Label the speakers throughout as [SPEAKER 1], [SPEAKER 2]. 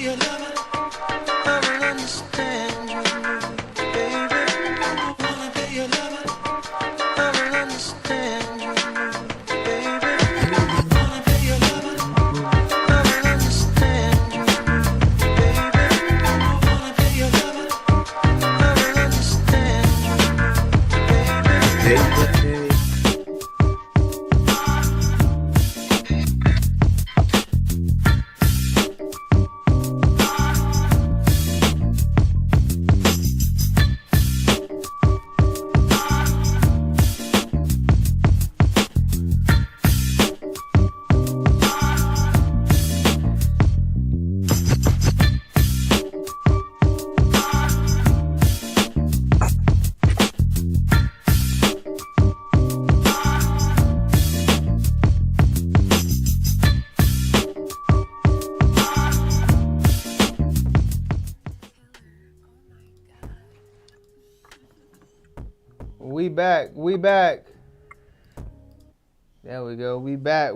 [SPEAKER 1] your lover. I will understand you, baby. Wanna be your lover. I will understand you, baby. Wanna be your lover. I will understand you, baby. Wanna be your lover. I will understand you, baby.
[SPEAKER 2] We back. There we go. We back.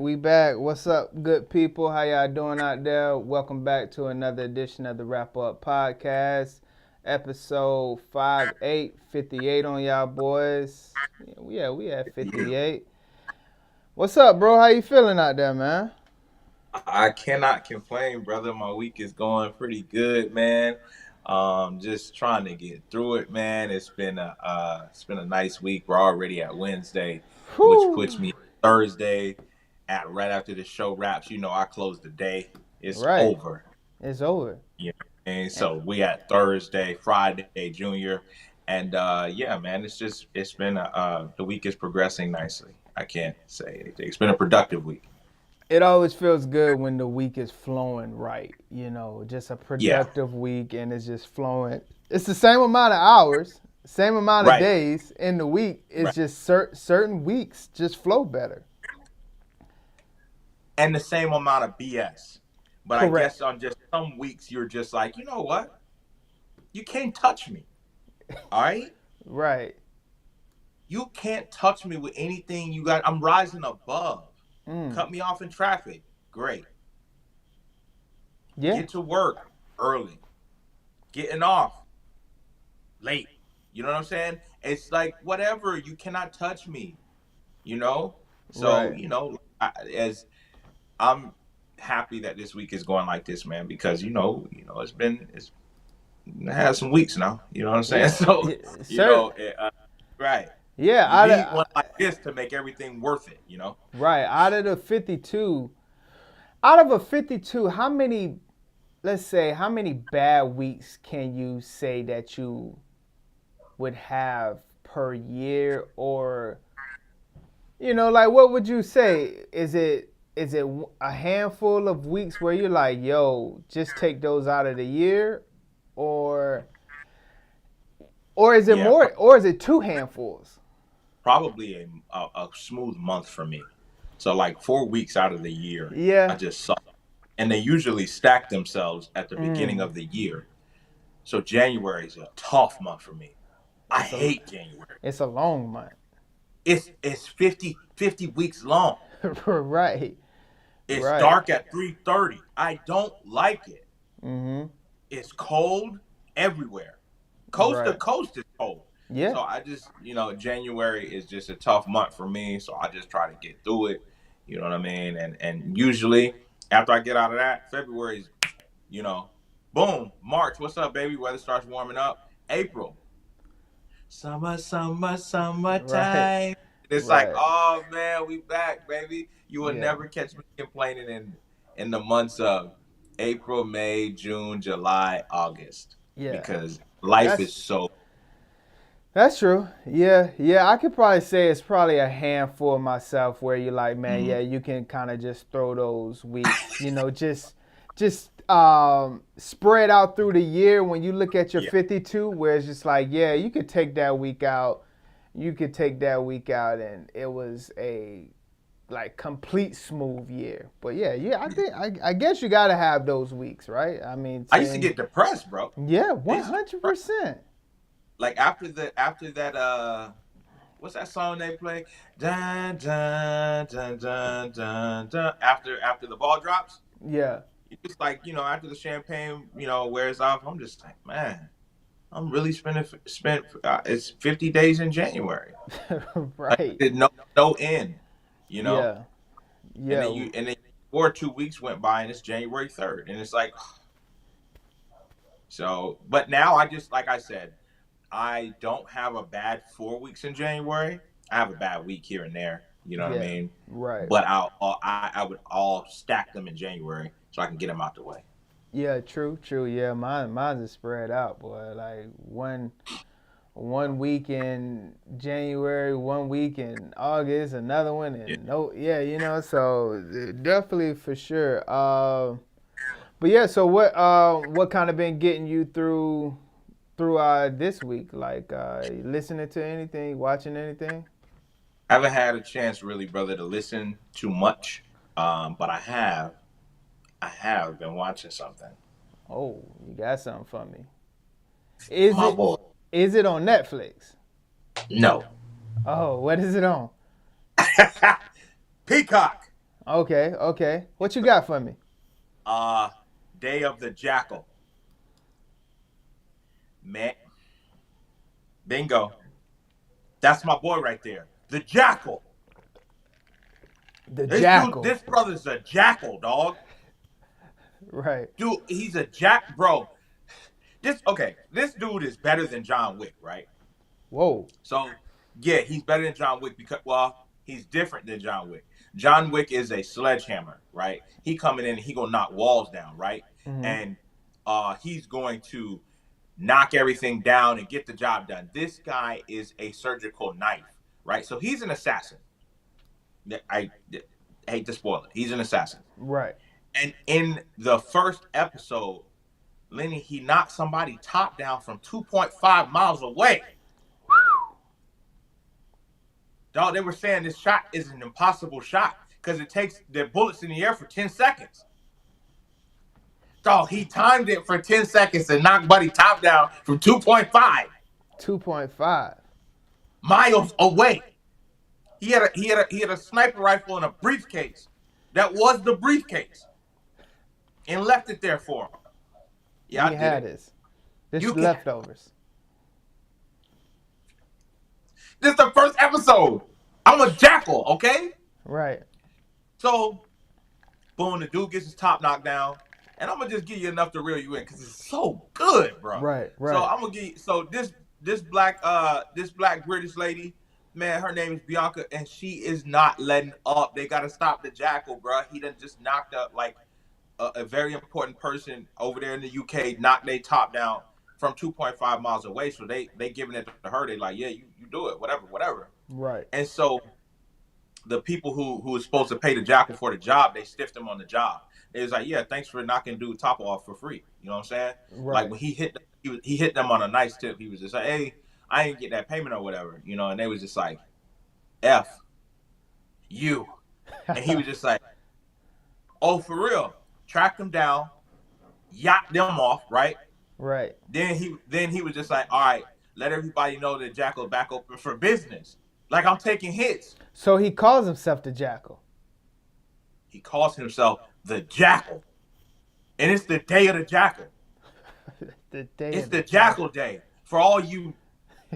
[SPEAKER 2] What's up, good people? How y'all doing out there? Welcome back to another edition of the Wrap Up Podcast, episode 58 on y'all boys. Yeah, we at 58. What's up, bro? How you feeling out there, man?
[SPEAKER 3] I cannot complain, brother. My week is going pretty good, man. Just trying to get through it, man. It's been a nice week. We're already at Wednesday, which puts me Thursday at right after the show wraps. You know, I close the day. It's
[SPEAKER 2] Right.
[SPEAKER 3] over.
[SPEAKER 2] It's over.
[SPEAKER 3] Yeah. And so we at Thursday, Friday, Junior, and yeah, man. It's been the week is progressing nicely. I can't say anything. It's been a productive week.
[SPEAKER 2] It always feels good when the week is flowing right, you know, just a productive week and it's just flowing. It's the same amount of hours, same amount of days in the week. It's just certain weeks just flow better.
[SPEAKER 3] And the same amount of BS. But
[SPEAKER 2] Correct.
[SPEAKER 3] I guess on just some weeks, you're just like, you know what? You can't touch me. All right?
[SPEAKER 2] Right.
[SPEAKER 3] You can't touch me with anything you got. I'm rising above. Cut me off in traffic. Great.
[SPEAKER 2] Yeah.
[SPEAKER 3] Get to work early. Getting off late. You know what I'm saying? It's like, whatever. You cannot touch me. You know? So, you know, as I'm happy that this week is going like this, man, because, you know, it's had some weeks now. You know what I'm saying?
[SPEAKER 2] Yeah.
[SPEAKER 3] So, you know, right.
[SPEAKER 2] Yeah,
[SPEAKER 3] you need one like this to make everything worth it, you know?
[SPEAKER 2] Right. Out of a 52, how many bad weeks can you say that you would have per year? Or, you know, like, what would you say? Is it a handful of weeks where you're like, yo, just take those out of the year? Or is it more, or is it two handfuls?
[SPEAKER 3] Probably a smooth month for me. So like 4 weeks out of the year, I just saw. And they usually stack themselves at the beginning of the year. So January is a tough month for me. I hate January.
[SPEAKER 2] It's a long month.
[SPEAKER 3] It's 50 weeks long.
[SPEAKER 2] Right.
[SPEAKER 3] It's dark at 3:30. I don't like it.
[SPEAKER 2] Mm-hmm.
[SPEAKER 3] It's cold everywhere. Coast to coast is cold.
[SPEAKER 2] Yeah.
[SPEAKER 3] So I just, you know, January is just a tough month for me. So I just try to get through it. You know what I mean? And usually after I get out of that, February's, you know, boom. March, what's up, baby? Weather starts warming up. April. Summertime. Right. It's like, oh man, we back, baby. You will never catch me complaining in the months of April, May, June, July, August. Yeah. Because life is so.
[SPEAKER 2] That's true. Yeah. I could probably say it's probably a handful of myself where you're like, man, you can kind of just throw those weeks, you know, just spread out through the year when you look at your 52, where it's just like, yeah, you could take that week out. And it was a like complete smooth year. But I guess you gotta have those weeks, right? I mean,
[SPEAKER 3] I used to get depressed, bro.
[SPEAKER 2] Yeah, 100%.
[SPEAKER 3] Like after that, what's that song they play? Dun, dun, dun, dun, dun, dun. After the ball drops.
[SPEAKER 2] Yeah.
[SPEAKER 3] It's like, after the champagne, wears off, I'm just like, man, I'm really spent. It's 50 days in January. Like,
[SPEAKER 2] Right.
[SPEAKER 3] no end, you know.
[SPEAKER 2] Yeah.
[SPEAKER 3] And
[SPEAKER 2] Yeah.
[SPEAKER 3] then 4 2 weeks went by, and it's January 3rd, and it's like, so. But now I just, like I said, I don't have a bad 4 weeks in January. I have a bad week here and there. You know what I
[SPEAKER 2] Yeah.
[SPEAKER 3] mean?
[SPEAKER 2] Right.
[SPEAKER 3] But I would all stack them in January so I can get them out the way.
[SPEAKER 2] Yeah. True. Yeah. Mine's is spread out, boy. Like one week in January, 1 week in August, another one
[SPEAKER 3] Yeah.
[SPEAKER 2] in so definitely for sure. But yeah, so what kind of been getting you through this week? Like listening to anything, watching anything?
[SPEAKER 3] I haven't had a chance really, brother, to listen too much. But I have been watching something.
[SPEAKER 2] Oh, you got something for me. Is
[SPEAKER 3] My
[SPEAKER 2] it
[SPEAKER 3] boy.
[SPEAKER 2] is it on Netflix?
[SPEAKER 3] No.
[SPEAKER 2] Oh, what is it on?
[SPEAKER 3] Peacock.
[SPEAKER 2] Okay. What you got for me?
[SPEAKER 3] Uh Day of the Jackal. Man, bingo. That's my boy right there. The Jackal.
[SPEAKER 2] The
[SPEAKER 3] This
[SPEAKER 2] Jackal.
[SPEAKER 3] dude, this brother's a jackal, dog.
[SPEAKER 2] Right.
[SPEAKER 3] Dude, he's a bro. This dude is better than John Wick, right?
[SPEAKER 2] Whoa.
[SPEAKER 3] So, yeah, he's better than John Wick because, well, he's different than John Wick. John Wick is a sledgehammer, right? He coming in and he gonna knock walls down, right?
[SPEAKER 2] Mm-hmm.
[SPEAKER 3] And he's going to knock everything down and get the job done. This guy is a surgical knife, right? So he's an assassin. I hate to spoil it. He's an assassin.
[SPEAKER 2] Right.
[SPEAKER 3] And in the first episode, Lenny, he knocked somebody top down from 2.5 miles away. Dog, they were saying this shot is an impossible shot because it takes the bullets in the air for 10 seconds. Dog, he timed it for 10 seconds and knocked buddy top down from 2.5
[SPEAKER 2] 2.5
[SPEAKER 3] miles away. He had a sniper rifle in a briefcase. That was the briefcase. And left it there for him. Yeah, I
[SPEAKER 2] he
[SPEAKER 3] did
[SPEAKER 2] had
[SPEAKER 3] it.
[SPEAKER 2] this. This
[SPEAKER 3] You
[SPEAKER 2] is
[SPEAKER 3] can-
[SPEAKER 2] leftovers.
[SPEAKER 3] This is the first episode. I'm a jackal, okay?
[SPEAKER 2] Right.
[SPEAKER 3] So, boom, the dude gets his top knocked down. And I'm gonna just give you enough to reel you in because it's so good, bro.
[SPEAKER 2] Right.
[SPEAKER 3] So I'm gonna give you, this black British lady, man, her name is Bianca, and she is not letting up. They gotta stop the jackal, bro. He done just knocked up like a very important person over there in the UK, knocked their top down from 2.5 miles away. So they giving it to her. They like, yeah, you do it, whatever.
[SPEAKER 2] Right.
[SPEAKER 3] And so the people who was supposed to pay the jackal for the job, they stiffed him on the job. It was like, yeah, thanks for knocking dude top off for free. You know what I'm saying?
[SPEAKER 2] Right.
[SPEAKER 3] Like when he hit them on a nice tip. He was just like, hey, I ain't get that payment or whatever, and they was just like, F you. And he was just like, oh, for real. Tracked them down, yacht them off, right?
[SPEAKER 2] Right.
[SPEAKER 3] Then he was just like, all right, let everybody know that Jackal back open for business. Like I'm taking hits.
[SPEAKER 2] So he calls himself the Jackal.
[SPEAKER 3] He calls himself the Jackal. And it's the day of the Jackal. It's the Jackal Day. For all you,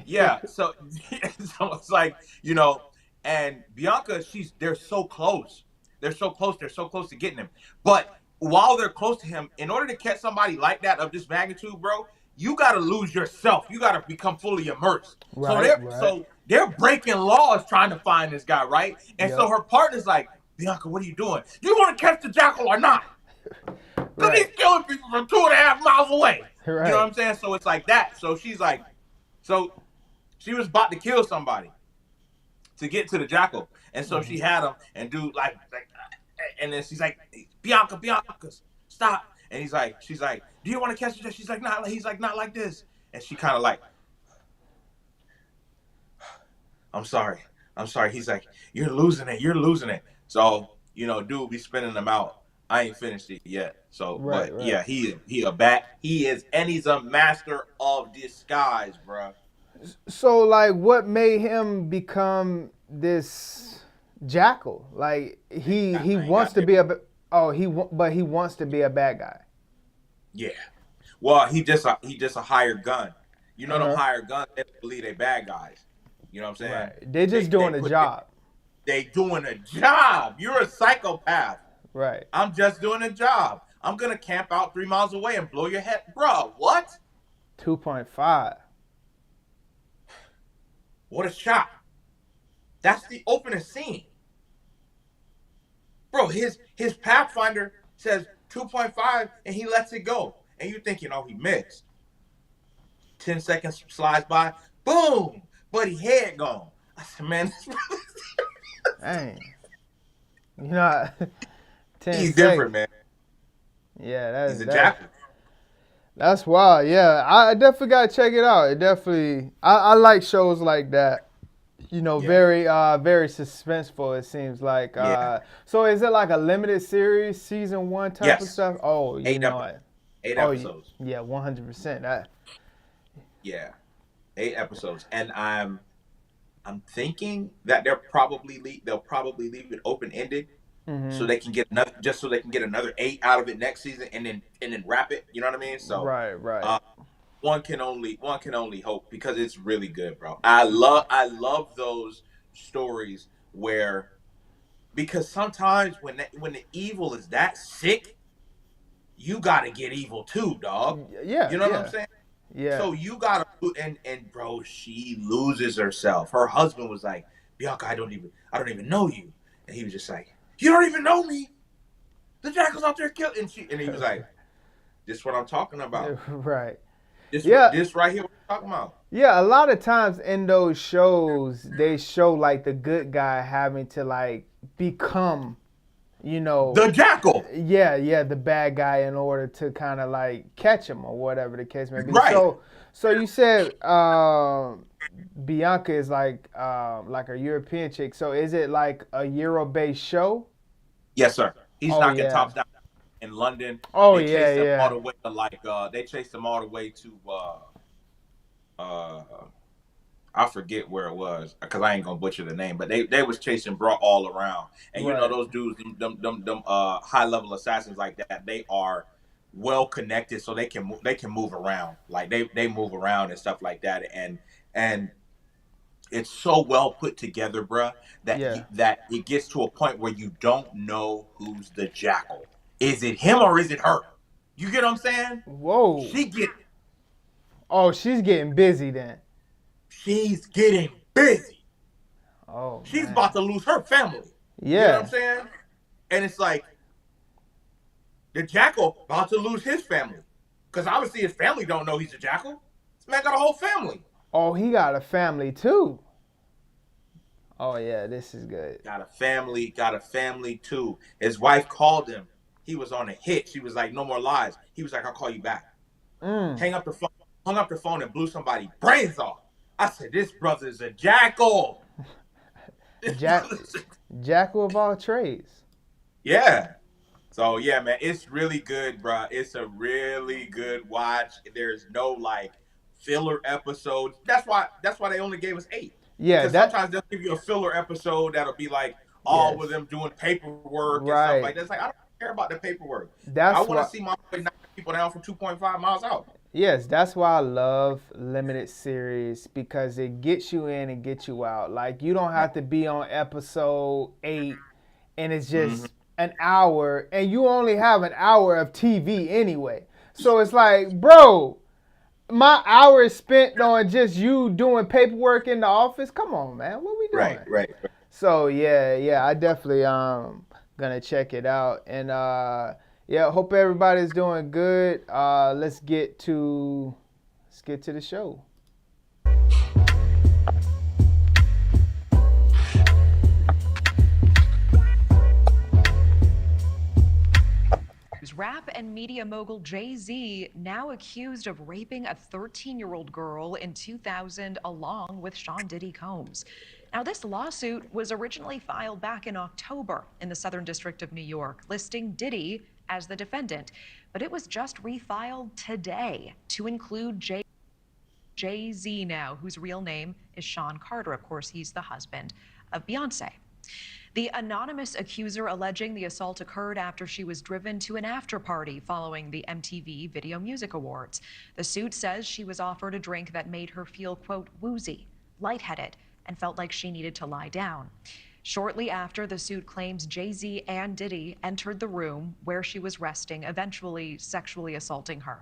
[SPEAKER 3] yeah. So it's like, and Bianca, they're so close. They're so close to getting him. But while they're close to him, in order to catch somebody like that of this magnitude, bro, you got to lose yourself. You got to become fully immersed.
[SPEAKER 2] Right,
[SPEAKER 3] So they're breaking laws trying to find this guy, right? And so her partner's like, Bianca, what are you doing? Do you want to catch the jackal or not? Because he's killing people from 2.5 miles away.
[SPEAKER 2] Right.
[SPEAKER 3] You know what I'm saying? So it's like that. So she's like, so she was about to kill somebody to get to the jackal. And so she had him and dude like, and then she's like, Bianca, stop. And she's like, do you want to catch it? She's like, not. He's like, not like this. And she kind of like, I'm sorry. He's like, you're losing it. So, dude be spinning them out. I ain't finished it yet. So,
[SPEAKER 2] right.
[SPEAKER 3] Yeah, he a bat. And he's a master of disguise, bro.
[SPEAKER 2] So, like, what made him become this jackal? Like, he wants to be a. Oh, but he wants to be a bad guy.
[SPEAKER 3] Yeah. Well, he just a hired gun. You know them
[SPEAKER 2] Uh-huh.
[SPEAKER 3] hired guns, they don't believe they bad guys. You know what I'm saying?
[SPEAKER 2] Right. They're just doing a job.
[SPEAKER 3] They doing a job. You're a psychopath.
[SPEAKER 2] Right.
[SPEAKER 3] I'm just doing a job. I'm gonna camp out 3 miles away and blow your head, bro. What?
[SPEAKER 2] 2.5.
[SPEAKER 3] What a shot! That's the opening scene, bro. His Pathfinder says 2.5, and he lets it go, and you're thinking, oh, he missed. 10 seconds slides by, boom, buddy head gone. I said, man,
[SPEAKER 2] Dang. You know, 10
[SPEAKER 3] he's
[SPEAKER 2] seconds.
[SPEAKER 3] different, man.
[SPEAKER 2] Yeah,
[SPEAKER 3] He's a jackal.
[SPEAKER 2] That's wild. Yeah, I definitely gotta check it out. It definitely, I like shows like that. You know, very suspenseful. It seems like. So is it like a limited series, season 1 type of stuff? Oh, you know it.
[SPEAKER 3] 8 episodes.
[SPEAKER 2] Yeah, 100%.
[SPEAKER 3] Yeah, 8 episodes, and I'm thinking that they'll probably leave it open ended. So they can get another 8 out of it next season, and then wrap it. You know what I mean? So
[SPEAKER 2] right.
[SPEAKER 3] One can only hope, because it's really good, bro. I love those stories where, because sometimes when the evil is that sick, you gotta get evil too, dog.
[SPEAKER 2] Yeah,
[SPEAKER 3] you know what I'm saying?
[SPEAKER 2] Yeah.
[SPEAKER 3] So you gotta, and bro, she loses herself. Her husband was like, Bianca, I don't even know you, and he was just like, you don't even know me. The jackal's out there killing, and he was like, this is what I'm talking about.
[SPEAKER 2] Right.
[SPEAKER 3] This right here, what I'm talking about.
[SPEAKER 2] Yeah, a lot of times in those shows, they show like the good guy having to like become, you know,
[SPEAKER 3] the jackal.
[SPEAKER 2] Yeah, the bad guy in order to kind of like catch him or whatever the case may be.
[SPEAKER 3] Right.
[SPEAKER 2] So you said Bianca is like a European chick. So is it like a Euro-based show?
[SPEAKER 3] Yes, sir. He's knocking tops down in London.
[SPEAKER 2] Oh,
[SPEAKER 3] they
[SPEAKER 2] chased
[SPEAKER 3] him all the way to they chased him all the way to I forget where it was, because I ain't gonna butcher the name, but they was chasing bro all around. And you know those dudes, them high level assassins like that, they are well connected, so they can move around. Like they move around and stuff like that, and it's so well put together, bruh, that it gets to a point where you don't know who's the jackal. Is it him or is it her? You get what I'm saying?
[SPEAKER 2] Whoa. She's getting busy then.
[SPEAKER 3] She's getting busy.
[SPEAKER 2] Oh,
[SPEAKER 3] she's about to lose her family.
[SPEAKER 2] Yeah.
[SPEAKER 3] You know what I'm saying? And it's like, the jackal about to lose his family. Because obviously his family don't know he's a jackal. This man got a whole family.
[SPEAKER 2] Oh, he got a family too. Oh yeah, this is good.
[SPEAKER 3] Got a family too. His wife called him. He was on a hit. She was like, no more lies. He was like, I'll call you back. Hung up the phone and blew somebody's brains off. I said, this brother is a jackal.
[SPEAKER 2] Jackal of all trades.
[SPEAKER 3] Yeah. So yeah, man, it's really good, bro. It's a really good watch. There's no like filler episodes. That's why they only gave us 8.
[SPEAKER 2] Yeah,
[SPEAKER 3] sometimes they'll give you a filler episode that'll be like all of them doing paperwork and stuff like that. It's like, I don't care about the paperwork. I want to see my boy knock people down from 2.5 miles out.
[SPEAKER 2] Yes, that's why I love limited series, because it gets you in and gets you out. Like, you don't have to be on episode 8 and it's just an hour, and you only have an hour of TV anyway. So it's like, bro, my hour is spent on just you doing paperwork in the office. Come on, man, what we doing?
[SPEAKER 3] Right.
[SPEAKER 2] So yeah, I definitely gonna check it out, and hope everybody's doing good. Let's get to the show.
[SPEAKER 4] Rap and media mogul JAYZ now accused of raping a 13-year-old girl in 2000 along with Sean Diddy Combs. Now, this lawsuit was originally filed back in October in the Southern District of New York, listing Diddy as the defendant, but it was just refiled today to include JAYZ now, whose real name is Sean Carter. Of course, he's the husband of Beyonce. The anonymous accuser alleging the assault occurred after she was driven to an after party following the MTV Video Music Awards. The suit says she was offered a drink that made her feel, quote, woozy, lightheaded, and felt like she needed to lie down. Shortly after, the suit claims JAYZ and Diddy entered the room where she was resting, eventually sexually assaulting her.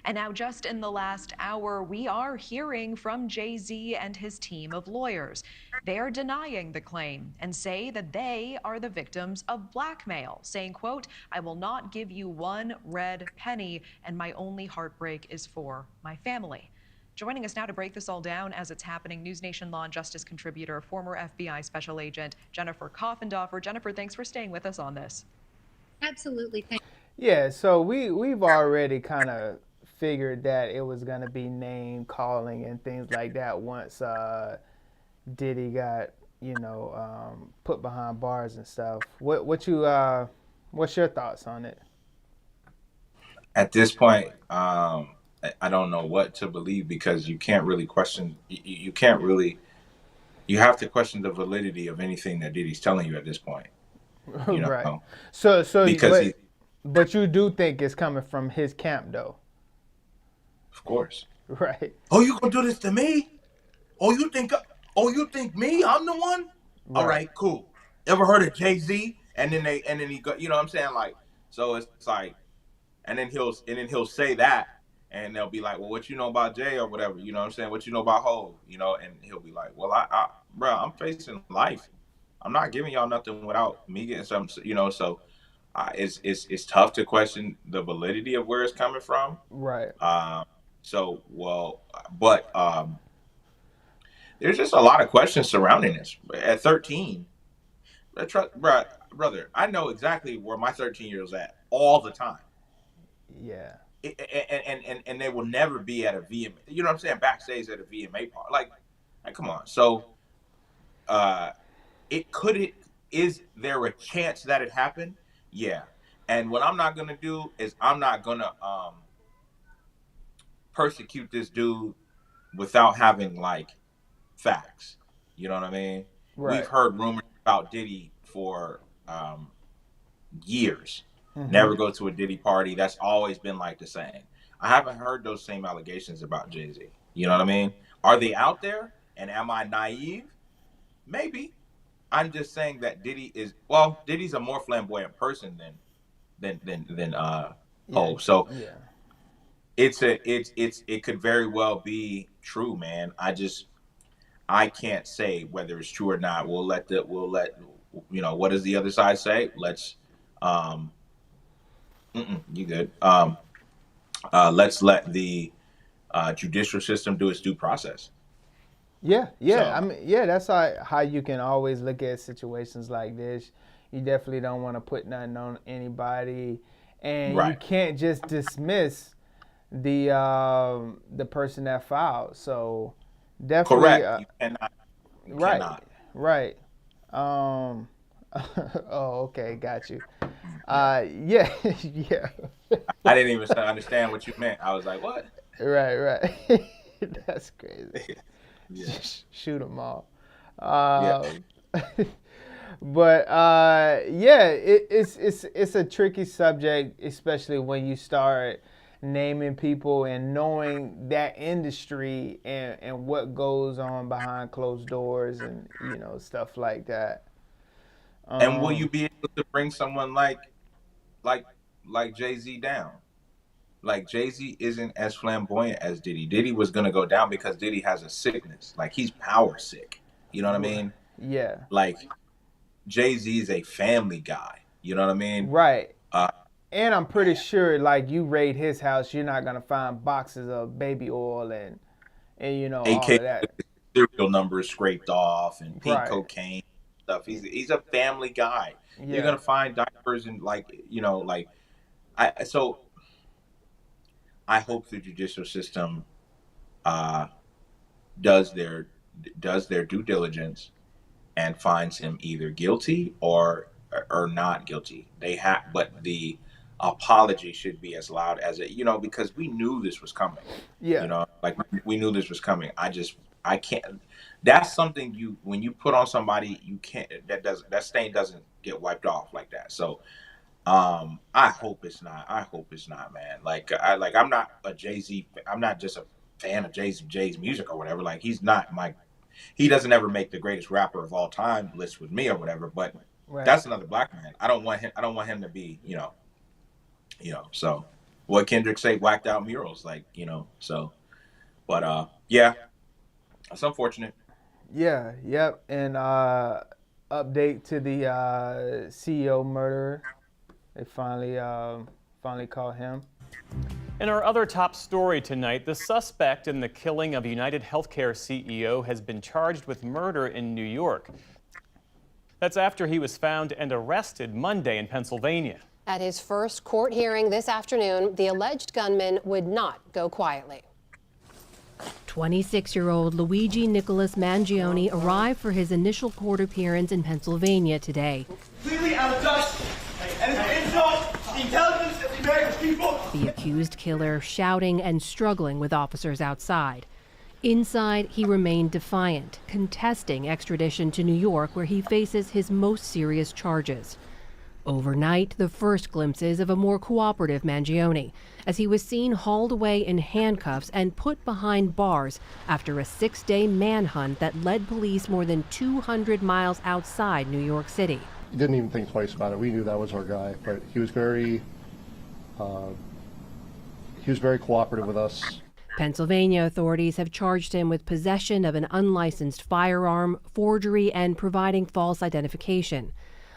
[SPEAKER 4] And now, just in the last hour, we are hearing from JAYZ and his team of lawyers. They are denying the claim and say that they are the victims of blackmail, saying, quote, I will not give you one red penny, and my only heartbreak is for my family. Joining us now to break this all down as it's happening, News Nation Law and Justice contributor, former FBI Special Agent Jennifer Coffendorfer. Jennifer, thanks for staying with us on this.
[SPEAKER 5] Absolutely.
[SPEAKER 2] Yeah, so we've already kind of figured that it was going to be name calling and things like that once Diddy got, put behind bars and stuff. What's your thoughts on it?
[SPEAKER 3] At this point, I don't know what to believe, because you can't really question. You can't really. You have to question the validity of anything that Diddy's telling you at this point. You know?
[SPEAKER 2] Right. So
[SPEAKER 3] because
[SPEAKER 2] but you do think it's coming from his camp, though.
[SPEAKER 3] Of course.
[SPEAKER 2] Right.
[SPEAKER 3] Oh, you gonna do this to me? Oh, you think me? I'm the one? Right. All right, cool. Ever heard of JAYZ? And then he go, you know what I'm saying? Like, so it's like, and then he'll say that, and they'll be like, well, what you know about Jay or whatever, you know what I'm saying? What you know about Ho, and he'll be like, well, bro, I'm facing life. I'm not giving y'all nothing without me getting something, so it's tough to question the validity of where it's coming from.
[SPEAKER 2] Right.
[SPEAKER 3] But there's just a lot of questions surrounding this. At 13, brother, I know exactly where my 13-year-old's at all the time.
[SPEAKER 2] Yeah.
[SPEAKER 3] And they will never be at a VMA. You know what I'm saying? Backstage at a VMA party. Like come on. So, is there a chance that it happened? Yeah. And what I'm not gonna do is I'm not gonna persecute this dude without having like facts. You know what I mean? Right. We've heard rumors about Diddy for years. Mm-hmm. Never go to a Diddy party. That's always been like the saying. I haven't heard those same allegations about JAYZ. You know what I mean? Are they out there? And am I naive? Maybe. I'm just saying that Diddy's a more flamboyant person than Ho. So yeah. It could very well be true, man. I can't say whether it's true or not. We'll let what does the other side say? Let's you good. Let's let the judicial system do its due process.
[SPEAKER 2] Yeah. So, I mean, yeah, that's how you can always look at situations like this. You definitely don't want to put nothing on anybody, and right. You can't just dismiss the person that filed. So definitely
[SPEAKER 3] correct. You cannot. You
[SPEAKER 2] right.
[SPEAKER 3] Cannot.
[SPEAKER 2] Right. Oh, okay, got you. Yeah.
[SPEAKER 3] I didn't even understand what you meant. I was like, what?
[SPEAKER 2] Right. That's crazy.
[SPEAKER 3] Yeah.
[SPEAKER 2] Shoot them all.
[SPEAKER 3] Yeah.
[SPEAKER 2] But yeah, it's a tricky subject, especially when you start naming people and knowing that industry and what goes on behind closed doors and stuff like that.
[SPEAKER 3] And will you be able to bring someone like JAYZ down? Like JAYZ isn't as flamboyant as Diddy. Diddy was gonna go down because Diddy has a sickness. Like he's power sick. You know what I mean?
[SPEAKER 2] Yeah.
[SPEAKER 3] Like JAYZ is a family guy. You know what I mean?
[SPEAKER 2] Right. And I'm pretty sure, like, you raid his house, you're not gonna find boxes of baby oil and all of that.
[SPEAKER 3] Serial numbers scraped off and pink
[SPEAKER 2] right.
[SPEAKER 3] cocaine stuff. He's a family guy. Yeah. You're gonna find diapers and I hope the judicial system does their due diligence and finds him either guilty or not guilty. But the apology should be as loud as it, because we knew this was coming.
[SPEAKER 2] Yeah.
[SPEAKER 3] We knew this was coming. I can't. That's something when you put on somebody, you can't. That stain doesn't get wiped off like that. So, I hope it's not. I hope it's not, man. I'm not a Jay-Z. I'm not just a fan of Jay's music or whatever. Like, he's not my. He doesn't ever make the greatest rapper of all time list with me or whatever. But that's another black man. I don't want him. I don't want him to be. So what Kendrick say? Whacked out murals, like, So, but yeah, it's unfortunate.
[SPEAKER 2] Yeah. Yep. And update to the CEO murderer. They finally caught him.
[SPEAKER 6] In our other top story tonight, the suspect in the killing of United Healthcare CEO has been charged with murder in New York. That's after he was found and arrested Monday in Pennsylvania.
[SPEAKER 7] At his first court hearing this afternoon, the alleged gunman would not go quietly.
[SPEAKER 8] 26-year-old Luigi Nicholas Mangione arrived for his initial court appearance in Pennsylvania today.
[SPEAKER 9] Completely out of touch, and it's an insult to the intelligence of the American people.
[SPEAKER 8] The accused killer shouting and struggling with officers outside. Inside, he remained defiant, contesting extradition to New York, where he faces his most serious charges. Overnight, the first glimpses of a more cooperative Mangione, as he was seen hauled away in handcuffs and put behind bars after a 6-day manhunt that led police more than 200 miles outside New York City.
[SPEAKER 10] He didn't even think twice about it. We knew that was our guy, but he was very cooperative with us.
[SPEAKER 8] Pennsylvania authorities have charged him with possession of an unlicensed firearm, forgery, and providing false identification.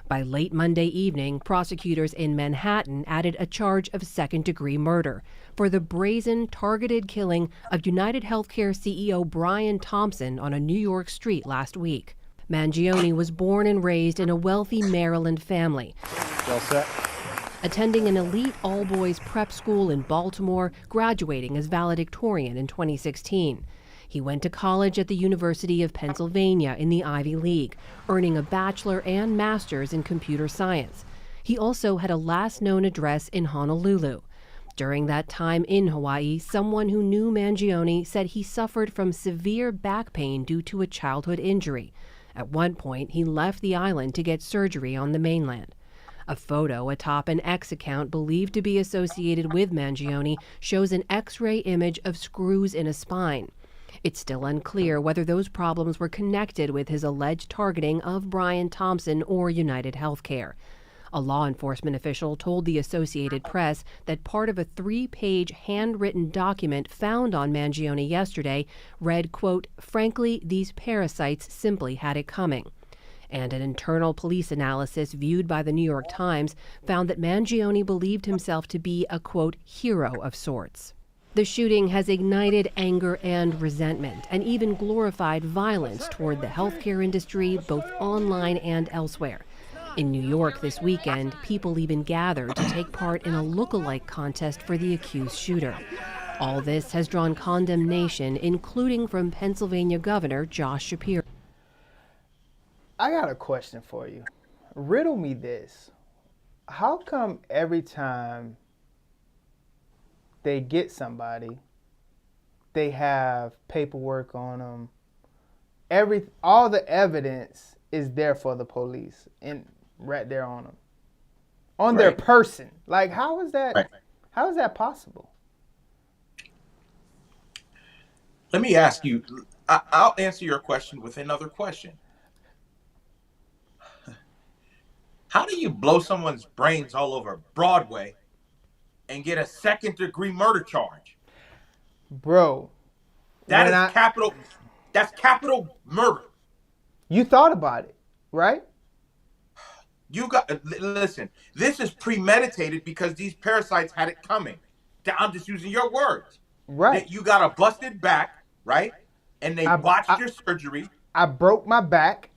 [SPEAKER 8] By late Monday evening, prosecutors in Manhattan added a charge of second-degree murder for the brazen, targeted killing of United Healthcare CEO Brian Thompson on a New York street last week. Mangione was born and raised in a wealthy Maryland family.
[SPEAKER 10] All set.
[SPEAKER 8] Attending an elite all-boys prep school in Baltimore, graduating as valedictorian in 2016. He went to college at the University of Pennsylvania in the Ivy League, earning a bachelor and master's in computer science. He also had a last known address in Honolulu. During that time in Hawaii, someone who knew Mangione said he suffered from severe back pain due to a childhood injury. At one point, he left the island to get surgery on the mainland. A photo atop an X account believed to be associated with Mangione shows an X-ray image of screws in a spine. It's still unclear whether those problems were connected with his alleged targeting of Brian Thompson or United Healthcare. A law enforcement official told the Associated Press that part of a 3-page handwritten document found on Mangione yesterday read, quote, "Frankly, these parasites simply had it coming." And an internal police analysis viewed by the New York Times found that Mangione believed himself to be a, quote, hero of sorts. The shooting has ignited anger and resentment, and even glorified violence toward the healthcare industry, both online and elsewhere. In New York this weekend, people even gathered to take part in a look-alike contest for the accused shooter. All this has drawn condemnation, including from Pennsylvania Governor Josh Shapiro.
[SPEAKER 2] I got a question for you. Riddle me this. How come every time they get somebody, they have paperwork on them? All the evidence is there for the police and right there on them, on their person. Like, how is that? Right. How is that possible?
[SPEAKER 3] Let me ask you. I'll answer your question with another question. How do you blow someone's brains all over Broadway and get a second-degree murder charge?
[SPEAKER 2] Bro,
[SPEAKER 3] that's capital murder.
[SPEAKER 2] You thought about it, right?
[SPEAKER 3] Listen, this is premeditated because these parasites had it coming. I'm just using your words.
[SPEAKER 2] Right.
[SPEAKER 3] You got a busted back, right? And they botched your surgery.
[SPEAKER 2] I broke my back.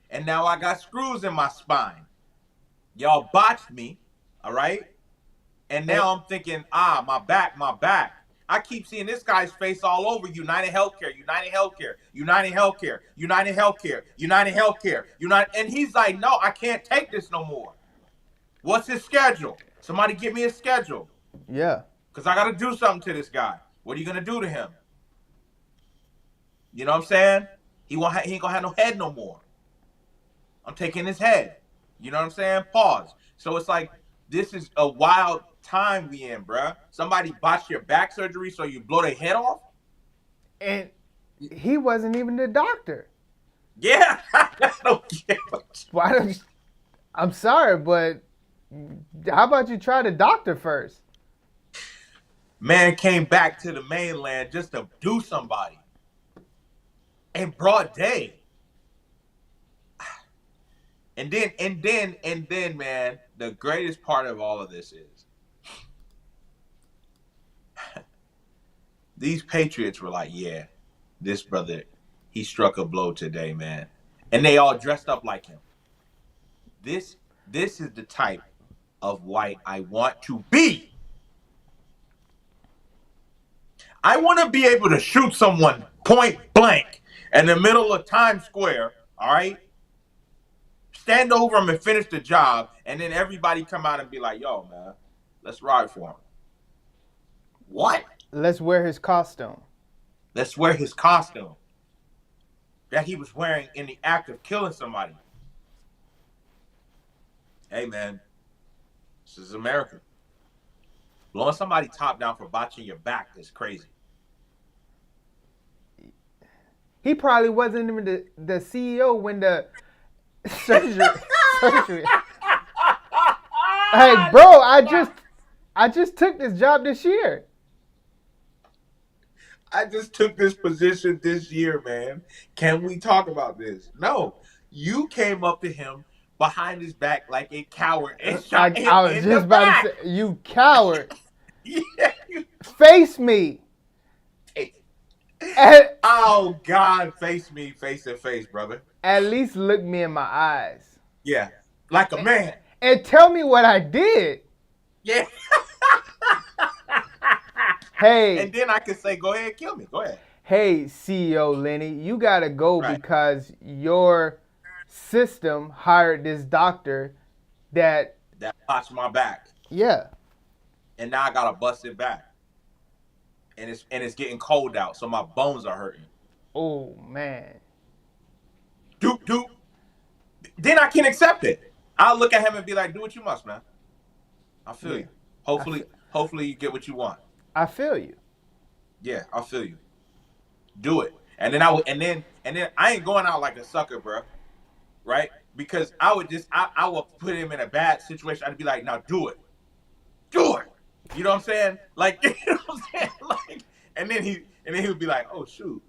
[SPEAKER 3] And now I got screws in my spine. Y'all botched me, all right? And now I'm thinking, my back. I keep seeing this guy's face all over United Healthcare. And he's like, no, I can't take this no more. What's his schedule? Somebody give me a schedule.
[SPEAKER 2] Yeah.
[SPEAKER 3] Because I got to do something to this guy. What are you going to do to him? You know what I'm saying? He ain't gonna have no head no more. I'm taking his head. You know what I'm saying? Pause. So it's like, this is a wild time we in, bruh. Somebody botched your back surgery so you blow their head off?
[SPEAKER 2] And he wasn't even the doctor.
[SPEAKER 3] Yeah. I don't care.
[SPEAKER 2] Why don't you, I'm sorry, but how about you try the doctor first?
[SPEAKER 3] Man came back to the mainland just to do somebody. In broad day. And then, man, the greatest part of all of this is these patriots were like, yeah, this brother, he struck a blow today, man. And they all dressed up like him. This is the type of white I want to be. I want to be able to shoot someone point blank in the middle of Times Square, all right? Stand over him and finish the job, and then everybody come out and be like, yo, man, let's ride for him. What?
[SPEAKER 2] Let's wear his costume.
[SPEAKER 3] Let's wear his costume that he was wearing in the act of killing somebody. Hey, man, this is America. Blowing somebody top down for botching your back is crazy.
[SPEAKER 2] He probably wasn't even the CEO when the surgery. Hey, bro, I just took this job this year.
[SPEAKER 3] I just took this position this year, man. Can we talk about this? No. You came up to him behind his back like a coward and shot him
[SPEAKER 2] I was
[SPEAKER 3] in
[SPEAKER 2] just
[SPEAKER 3] the
[SPEAKER 2] about
[SPEAKER 3] back.
[SPEAKER 2] to say, you coward.
[SPEAKER 3] Yeah.
[SPEAKER 2] Face me.
[SPEAKER 3] Oh, God. Face me, face to face, brother.
[SPEAKER 2] At least look me in my eyes.
[SPEAKER 3] Yeah. Like a man.
[SPEAKER 2] And tell me what I did.
[SPEAKER 3] Yeah.
[SPEAKER 2] Hey.
[SPEAKER 3] And then I can say, go ahead, kill me. Go ahead.
[SPEAKER 2] Hey, CEO Lenny, you got to go because your system hired this doctor that
[SPEAKER 3] botched my back.
[SPEAKER 2] Yeah.
[SPEAKER 3] And now I got to bust it back. And it's getting cold out, so my bones are hurting.
[SPEAKER 2] Oh, man.
[SPEAKER 3] Doop. Then I can accept it. I'll look at him and be like, do what you must, man. I feel you. Hopefully you get what you want.
[SPEAKER 2] I feel you.
[SPEAKER 3] Yeah, I feel you. Do it. And then I ain't going out like a sucker, bro. Right? Because I would put him in a bad situation. I'd be like, now do it. Do it. You know what I'm saying? Like, you know what I'm saying? Like, and then he would be like, oh shoot.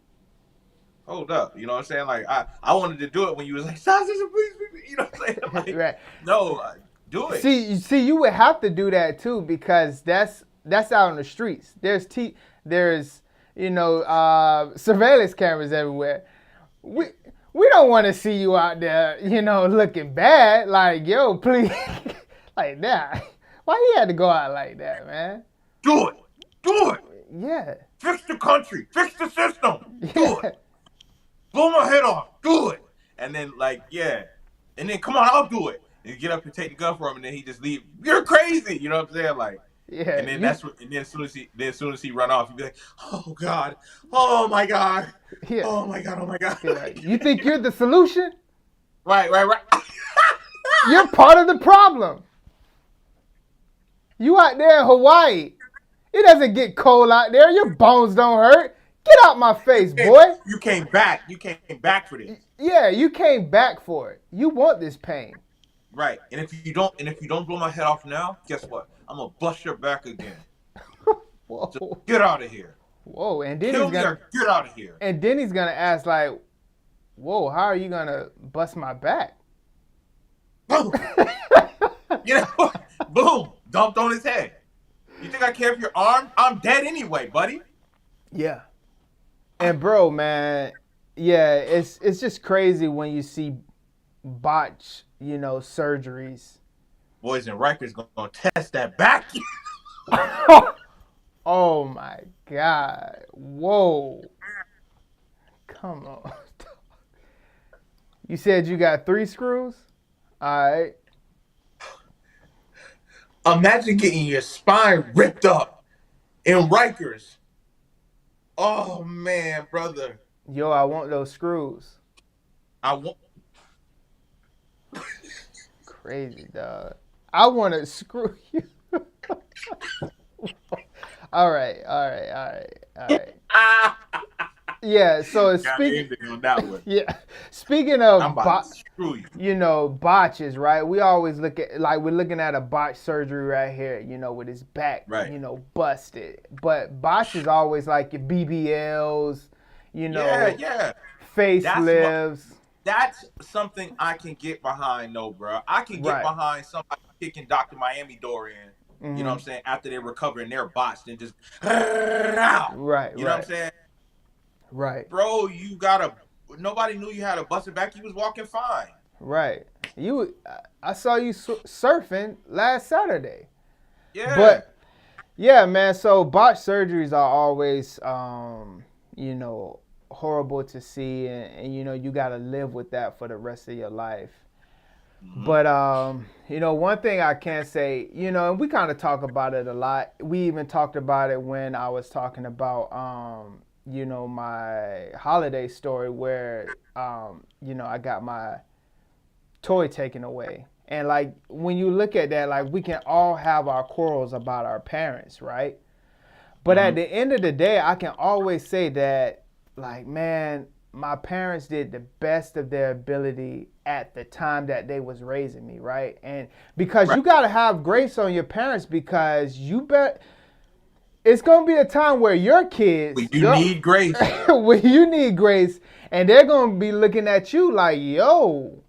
[SPEAKER 3] Hold up. You know what I'm saying? Like, I wanted to do it when you was like, sausage and please. You know what I'm saying? Like,
[SPEAKER 2] right.
[SPEAKER 3] No, do it.
[SPEAKER 2] See, you would have to do that too because that's out in the streets. There's surveillance cameras everywhere. We don't want to see you out there, looking bad. Like, yo, please, like that. Why he had to go out like that, man?
[SPEAKER 3] Do it.
[SPEAKER 2] Yeah.
[SPEAKER 3] Fix the country. Fix the system. Do it. Blow my head off. Do it. And then and then come on, I'll do it. And you get up and take the gun from him, and then he just leave. You're crazy. You know what I'm saying? Like.
[SPEAKER 2] Yeah.
[SPEAKER 3] And then as soon as he run off, he'd be like, oh God, oh my God,
[SPEAKER 2] yeah.
[SPEAKER 3] Oh my God.
[SPEAKER 2] Like, you think you're the solution?
[SPEAKER 3] Right.
[SPEAKER 2] You're part of the problem. You out there in Hawaii. It doesn't get cold out there. Your bones don't hurt. Get out my face, boy.
[SPEAKER 3] You came back. You came back for this.
[SPEAKER 2] Yeah, you came back for it. You want this pain.
[SPEAKER 3] Right. And if you don't blow my head off now, guess what? I'm gonna bust your back again.
[SPEAKER 2] Whoa.
[SPEAKER 3] So get out of here.
[SPEAKER 2] Whoa, and then
[SPEAKER 3] get out of here.
[SPEAKER 2] And then he's gonna ask like, whoa, how are you gonna bust my back?
[SPEAKER 3] Boom. Boom. Dumped on his head. You think I care if you're armed? I'm dead anyway, buddy.
[SPEAKER 2] Yeah. And bro, man, yeah, it's just crazy when you see botch, surgeries.
[SPEAKER 3] Boys and Rikers gonna test that back.
[SPEAKER 2] Oh my God. Whoa. Come on. You said you got 3 screws? All right.
[SPEAKER 3] Imagine getting your spine ripped up in Rikers. Oh man, brother.
[SPEAKER 2] Yo, I want those screws.
[SPEAKER 3] I want.
[SPEAKER 2] Crazy, dog. I want to screw you. All right. Yeah, so speaking
[SPEAKER 3] on that one.
[SPEAKER 2] yeah, speaking of
[SPEAKER 3] I'm about to screw you.
[SPEAKER 2] you know, botches, right? We always look at like we're looking at a botch surgery right here, you know, with his back,
[SPEAKER 3] Right.
[SPEAKER 2] you know, busted. But botch is always like your BBLs, you know, facelifts.
[SPEAKER 3] That's something I can get behind, though, bro. I can get behind somebody kicking Dr. Miami door in. You know what I'm saying? After they recover and they're botched and just
[SPEAKER 2] right.
[SPEAKER 3] You know what I'm saying?
[SPEAKER 2] Right.
[SPEAKER 3] Bro, nobody knew you had a busted back. You was walking fine.
[SPEAKER 2] Right. I saw you surfing last Saturday.
[SPEAKER 3] Yeah.
[SPEAKER 2] But yeah, man. So botch surgeries are always, you know, horrible to see, and you know you got to live with that for the rest of your life. But you know, one thing I can say, you know, and we kind of talk about it a lot. We even talked about it when I was talking about you know, my holiday story where you know, I got my toy taken away. And like when you look at that, like we can all have our quarrels about our parents, right? But at the end of the day, I can always say that, like, man, my parents did the best of their ability at the time that they was raising me, right? And because you got to have grace on your parents, because you bet it's going to be a time where your kids
[SPEAKER 3] need grace.
[SPEAKER 2] when you need grace, and they're going to be looking at you like, yo,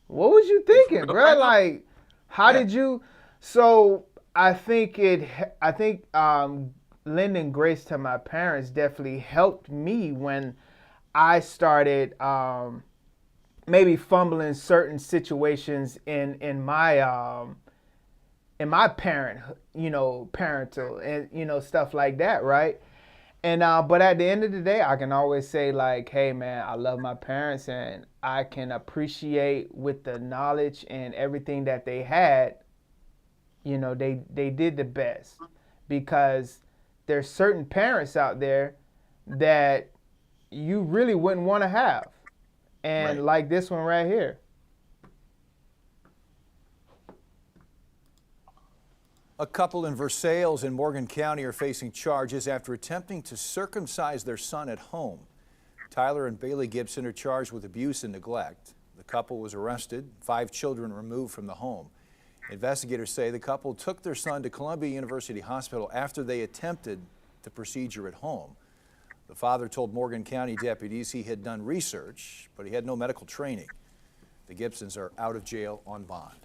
[SPEAKER 2] what was you thinking, bro? Like, how did you? So I think lending grace to my parents definitely helped me when I started maybe fumbling certain situations in my parenthood, you know, parental and, you know, stuff like that, right? And but at the end of the day, I can always say like, hey man, I love my parents and I can appreciate with the knowledge and everything that they had, you know, they did the best, because there's certain parents out there that you really wouldn't want to have. And like this one right here.
[SPEAKER 11] A couple in Versailles in Morgan County are facing charges after attempting to circumcise their son at home. Tyler and Bailey Gibson are charged with abuse and neglect. The couple was arrested, 5 children removed from the home. Investigators say the couple took their son to Columbia University Hospital after they attempted the procedure at home. The father told Morgan County deputies he had done research, but he had no medical training. The Gibsons are out of jail on bond.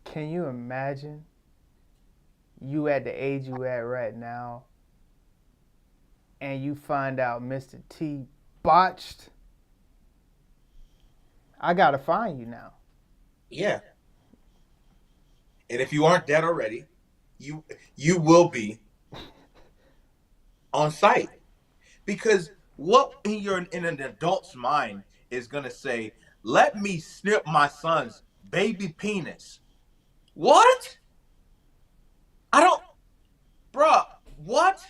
[SPEAKER 2] Can you imagine you at the age you at right now and you find out Mr. T botched? I gotta find you now.
[SPEAKER 3] Yeah. And if you aren't dead already, you will be on site. Because what in an adult's mind is gonna say, let me snip my son's baby penis? What? Bruh, what?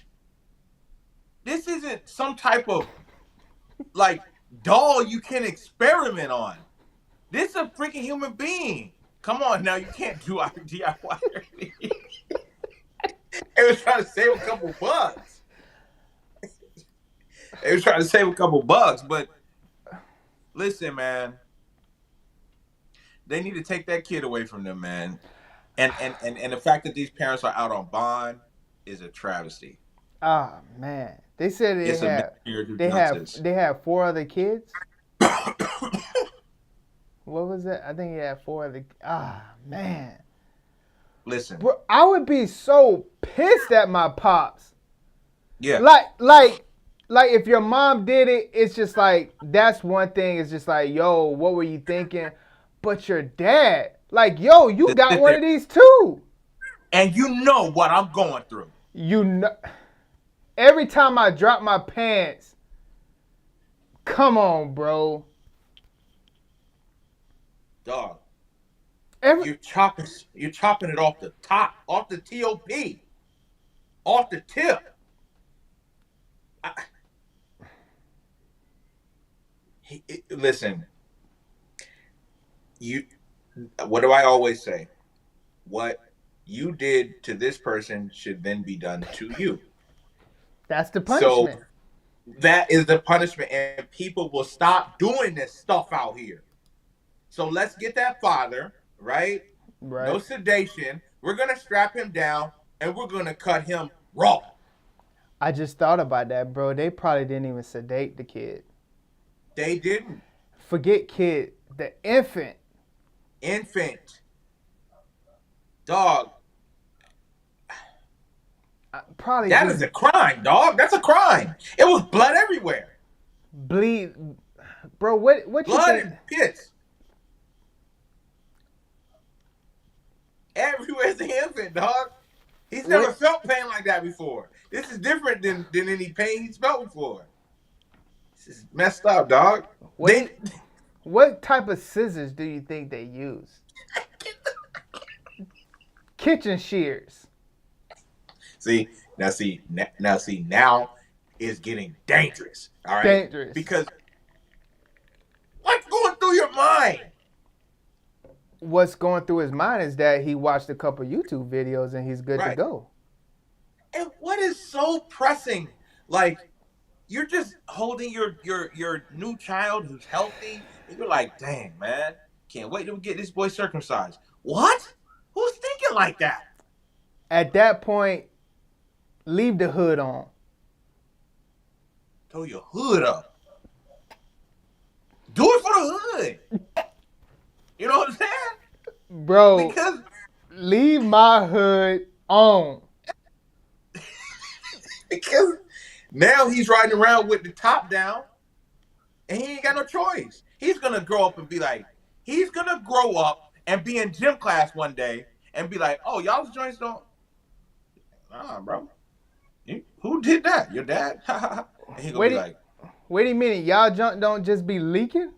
[SPEAKER 3] This isn't some type of like doll you can experiment on. This is a freaking human being. Come on now, you can't do our DIY. They was trying to save a couple bucks. But listen, man, they need to take that kid away from them, man. And the fact that these parents are out on bond is a travesty.
[SPEAKER 2] Ah, man. They said they had 4 other kids. What was it? I think he had 4 other. Ah, man.
[SPEAKER 3] Listen,
[SPEAKER 2] bro, I would be so pissed at my pops.
[SPEAKER 3] Yeah.
[SPEAKER 2] Like if your mom did it, it's just like, that's one thing. It's just like, yo, what were you thinking? But your dad, like, yo, you got one of these too.
[SPEAKER 3] And you know what I'm going through.
[SPEAKER 2] You know, every time I drop my pants, come on, bro.
[SPEAKER 3] Dog. you're chopping it off the top, off the TOP, off the tip. Listen, what do I always say? What you did to this person should then be done to you.
[SPEAKER 2] That's the punishment.
[SPEAKER 3] So that is the punishment, and people will stop doing this stuff out here. So let's get that father, right? No sedation. We're going to strap him down, and we're going to cut him raw.
[SPEAKER 2] I just thought about that, bro. They probably didn't even sedate the kid.
[SPEAKER 3] They didn't.
[SPEAKER 2] Forget kid. The infant.
[SPEAKER 3] Dog.
[SPEAKER 2] Probably
[SPEAKER 3] that is a crime, dog. That's a crime. It was blood everywhere.
[SPEAKER 2] Bleed. Bro, what
[SPEAKER 3] blood
[SPEAKER 2] you think?
[SPEAKER 3] And pits. Everywhere's the infant, dog. He's never felt pain like that before. This is different than any pain he's felt before. This is messed up, dog.
[SPEAKER 2] What type of scissors do you think they use? Kitchen shears.
[SPEAKER 3] Now it's getting dangerous. All right.
[SPEAKER 2] Dangerous.
[SPEAKER 3] Because what's going through your mind?
[SPEAKER 2] What's going through his mind is that he watched a couple YouTube videos and he's good to go.
[SPEAKER 3] And what is so pressing? Like, you're just holding your new child who's healthy, and you're like, dang, man, can't wait to get this boy circumcised. What? Who's thinking like that?
[SPEAKER 2] At that point, leave the hood on.
[SPEAKER 3] Throw your hood up. Do it for the hood. You know what I'm saying?
[SPEAKER 2] Bro,
[SPEAKER 3] because
[SPEAKER 2] leave my hood on.
[SPEAKER 3] Because now he's riding around with the top down and he ain't got no choice. He's going to grow up and be like, he's going to grow up and be in gym class one day and be like, oh, y'all's joints don't. Nah, bro. Who did that? Your dad? And he gonna be like,
[SPEAKER 2] wait a minute. Y'all junk don't just be leaking?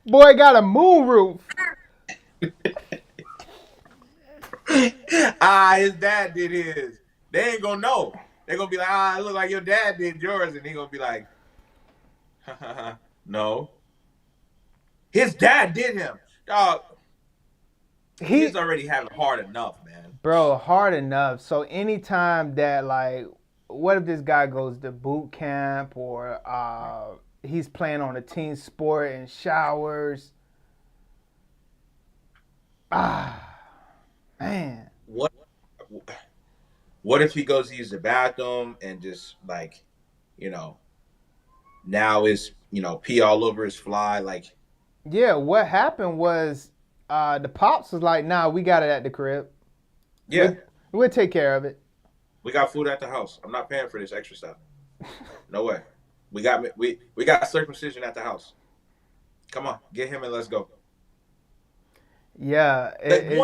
[SPEAKER 2] Boy got a moon roof.
[SPEAKER 3] His dad did his. They ain't gonna know. They're gonna be like, it look like your dad did yours. And he gonna be like, no. His dad did him. Dog, he's already having hard enough, man.
[SPEAKER 2] Bro, hard enough. So anytime that, like, what if this guy goes to boot camp or he's playing on a team sport and showers? Man.
[SPEAKER 3] What if he goes to use the bathroom and just, like, now is, pee all over his fly, like.
[SPEAKER 2] Yeah, what happened was the pops was like, nah, we got it at the crib.
[SPEAKER 3] Yeah.
[SPEAKER 2] We'll take care of it.
[SPEAKER 3] We got food at the house. I'm not paying for this extra stuff. No way. We got circumcision at the house. Come on, get him and let's go.
[SPEAKER 2] Yeah.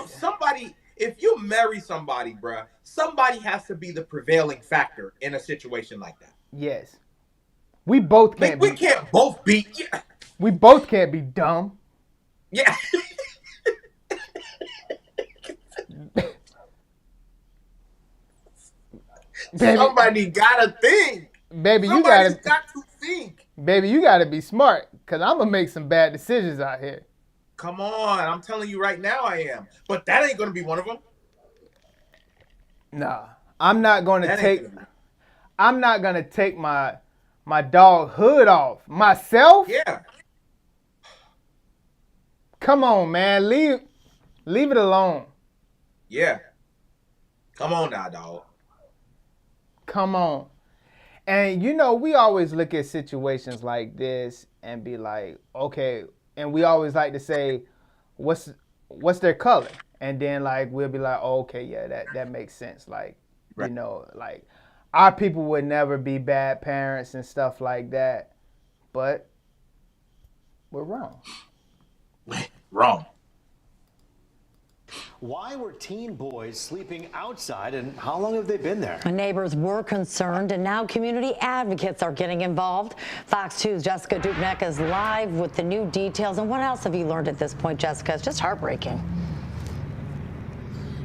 [SPEAKER 3] Somebody, if you marry somebody, bruh, somebody has to be the prevailing factor in a situation like that.
[SPEAKER 2] Yes. We both can't
[SPEAKER 3] we can't both be. Yeah.
[SPEAKER 2] We both can't be dumb.
[SPEAKER 3] Yeah.
[SPEAKER 2] Baby,
[SPEAKER 3] somebody gotta think.
[SPEAKER 2] Baby,
[SPEAKER 3] Somebody's got to think.
[SPEAKER 2] Baby, you gotta be smart, because I'm gonna make some bad decisions out here.
[SPEAKER 3] Come on, I'm telling you right now I am. But that ain't gonna be one of them.
[SPEAKER 2] Nah. I'm not gonna take my dog hood off. Myself?
[SPEAKER 3] Yeah.
[SPEAKER 2] Come on, man. Leave it alone.
[SPEAKER 3] Yeah. Come on now, dog.
[SPEAKER 2] Come on. And we always look at situations like this and be like, okay, and we always like to say, what's their color? And then like we'll be like, oh, okay, yeah, that makes sense. Like,
[SPEAKER 3] right.
[SPEAKER 2] Like our people would never be bad parents and stuff like that. But we're wrong.
[SPEAKER 3] Wrong.
[SPEAKER 12] Why were teen boys sleeping outside, and how long have they been there?
[SPEAKER 13] Neighbors were concerned, and now community advocates are getting involved. Fox 2's Jessica Dupnek is live with the new details. And what else have you learned at this point, Jessica? It's just heartbreaking.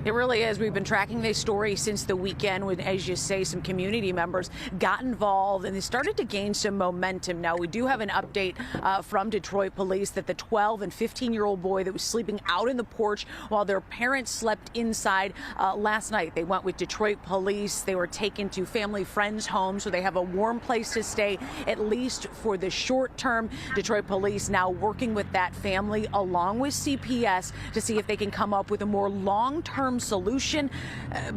[SPEAKER 14] It really is. We've been tracking this story since the weekend when, as you say, some community members got involved and they started to gain some momentum. Now, we do have an update from Detroit police that the 12 and 15-year-old boy that was sleeping out in the porch while their parents slept inside last night. They went with Detroit police. They were taken to family friends' homes so they have a warm place to stay, at least for the short term. Detroit police now working with that family along with CPS to see if they can come up with a more long-term solution.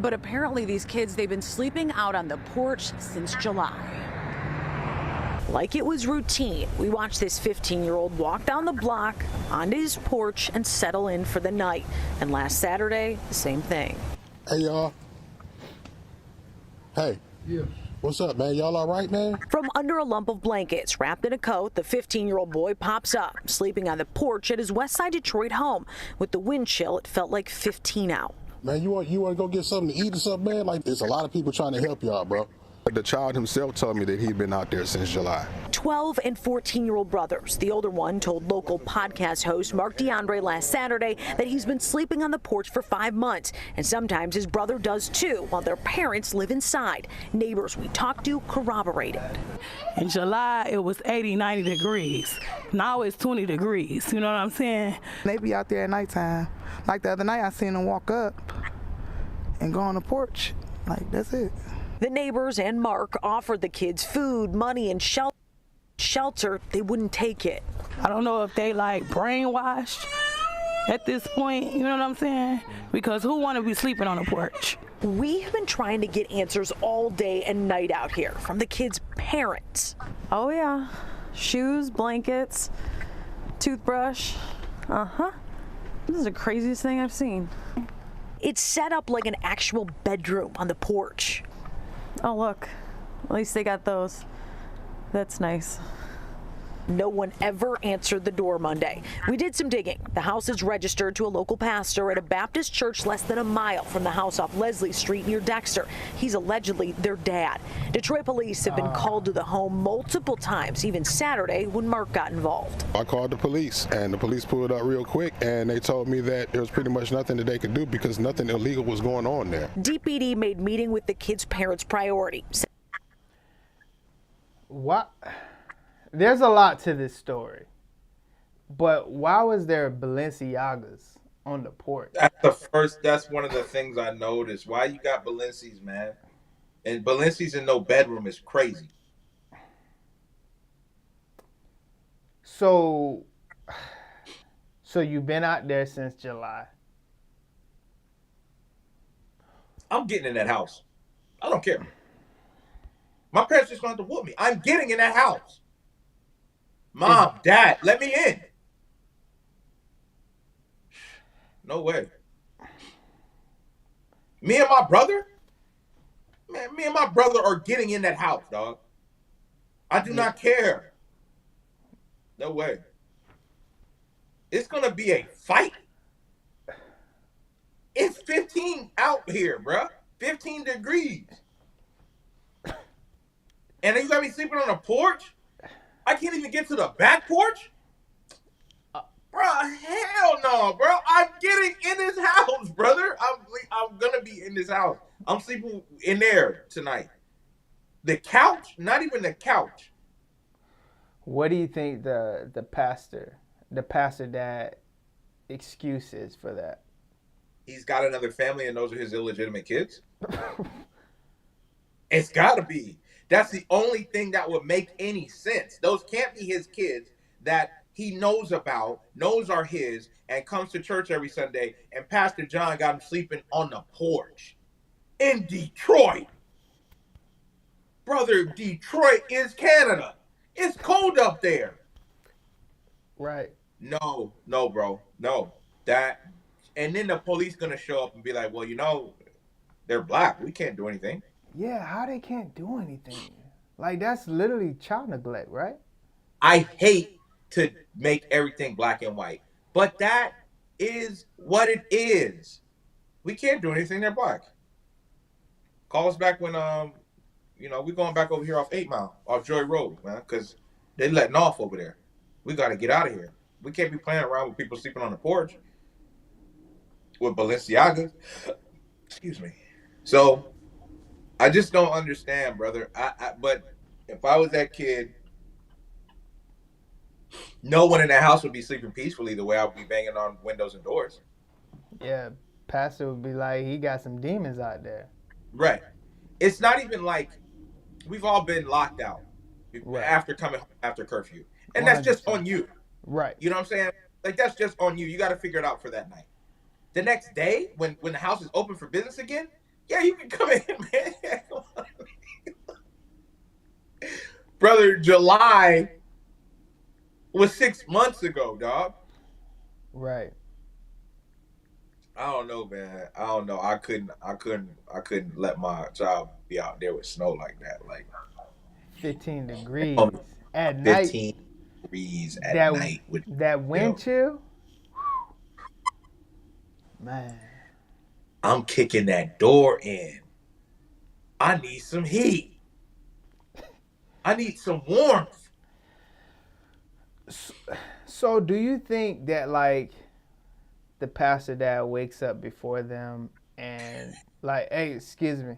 [SPEAKER 14] But apparently these kids, they've been sleeping out on the porch since July. Like it was routine, we watched this 15-year-old walk down the block onto his porch and settle in for the night. And last Saturday, the same thing.
[SPEAKER 10] Hey, y'all. Hey. Yeah. What's up, man? Y'all all right, man?
[SPEAKER 14] From under a lump of blankets, wrapped in a coat, the 15-year-old boy pops up, sleeping on the porch at his Westside Detroit home. With the wind chill, it felt like 15 out.
[SPEAKER 10] Man, you want to go get something to eat or something, man? Like, there's a lot of people trying to help y'all, bro. The child himself told me that he'd been out there since July.
[SPEAKER 14] 12 and 14-year-old brothers. The older one told local podcast host Mark DeAndre last Saturday that he's been sleeping on the porch for 5 months. And sometimes his brother does too, while their parents live inside. Neighbors we talked to corroborated.
[SPEAKER 15] In July, it was 80, 90 degrees. Now it's 20 degrees. You know what I'm saying?
[SPEAKER 16] They be out there at nighttime. Like the other night, I seen them walk up and go on the porch. Like, that's it.
[SPEAKER 14] The neighbors and Mark offered the kids food, money, and shelter. They wouldn't take it.
[SPEAKER 15] I don't know if they like brainwashed at this point, you know what I'm saying? Because who want to be sleeping on a porch?
[SPEAKER 14] We have been trying to get answers all day and night out here from the kids' parents. Oh yeah, shoes, blankets, toothbrush. This is the craziest thing I've seen. It's set up like an actual bedroom on the porch. Oh, look, at least they got those. That's nice. No one ever answered the door Monday. We did some digging. The house is registered to a local pastor at a Baptist church less than a mile from the house off Leslie Street near Dexter. He's allegedly their dad. Detroit police have been called to the home multiple times, even Saturday when Mark got involved.
[SPEAKER 10] I called the police, and the police pulled up real quick, and they told me that there was pretty much nothing that they could do because nothing illegal was going on there.
[SPEAKER 14] DPD made meeting with the kids' parents priority.
[SPEAKER 2] What? There's a lot to this story, but why was there Balenciagas on the porch?
[SPEAKER 3] That's one of the things I noticed. Why you got Balenci's, man? And Balenci's in no bedroom is crazy.
[SPEAKER 2] So you've been out there since July.
[SPEAKER 3] I'm getting in that house. I don't care. My parents just going to whoop me. I'm getting in that house. Mom, Dad, let me in. No way. Me and my brother? Man, me and my brother are getting in that house, dog. I do not care. No way. It's going to be a fight. It's 15 out here, bruh. 15 degrees. And then you got me sleeping on a porch? I can't even get to the back porch? Bro, hell no, bro. I'm getting in this house, brother. I'm going to be in this house. I'm sleeping in there tonight. The couch? Not even the couch.
[SPEAKER 2] What do you think the pastor dad excuse is for that?
[SPEAKER 3] He's got another family and those are his illegitimate kids? It's got to be. That's the only thing that would make any sense. Those can't be his kids that he knows about, knows are his, and comes to church every Sunday, and Pastor John got him sleeping on the porch in Detroit. Brother, Detroit is Canada. It's cold up there.
[SPEAKER 2] Right.
[SPEAKER 3] No, bro. No. And then the police going to show up and be like, well, you know, they're black. We can't do anything.
[SPEAKER 2] Yeah, how they can't do anything? Like, that's literally child neglect, right?
[SPEAKER 3] I hate to make everything black and white, but that is what it is. We can't do anything. They're black. Call us back when we're going back over here off 8 Mile, off Joy Road, man, because they letting off over there. We got to get out of here. We can't be playing around with people sleeping on the porch with Balenciagas. Excuse me. So I just don't understand, brother. But if I was that kid, no one in that house would be sleeping peacefully the way I would be banging on windows and doors.
[SPEAKER 2] Yeah, pastor would be like, he got some demons out there.
[SPEAKER 3] Right. It's not even like we've all been locked out after coming home after curfew. And that's just on you.
[SPEAKER 2] Right.
[SPEAKER 3] You know what I'm saying? Like, that's just on you. You got to figure it out for that night. The next day, when the house is open for business again, yeah, you can come in, man. Brother, July was 6 months ago, dog.
[SPEAKER 2] Right.
[SPEAKER 3] I don't know, man. I don't know. I couldn't let my child be out there with snow like that. Like
[SPEAKER 2] 15 degrees at night.
[SPEAKER 3] 15 degrees at night.
[SPEAKER 2] That wind chill? Man.
[SPEAKER 3] I'm kicking that door in. I need some heat. I need some warmth.
[SPEAKER 2] So do you think that, like, the pastor dad wakes up before them and, like, hey, excuse me.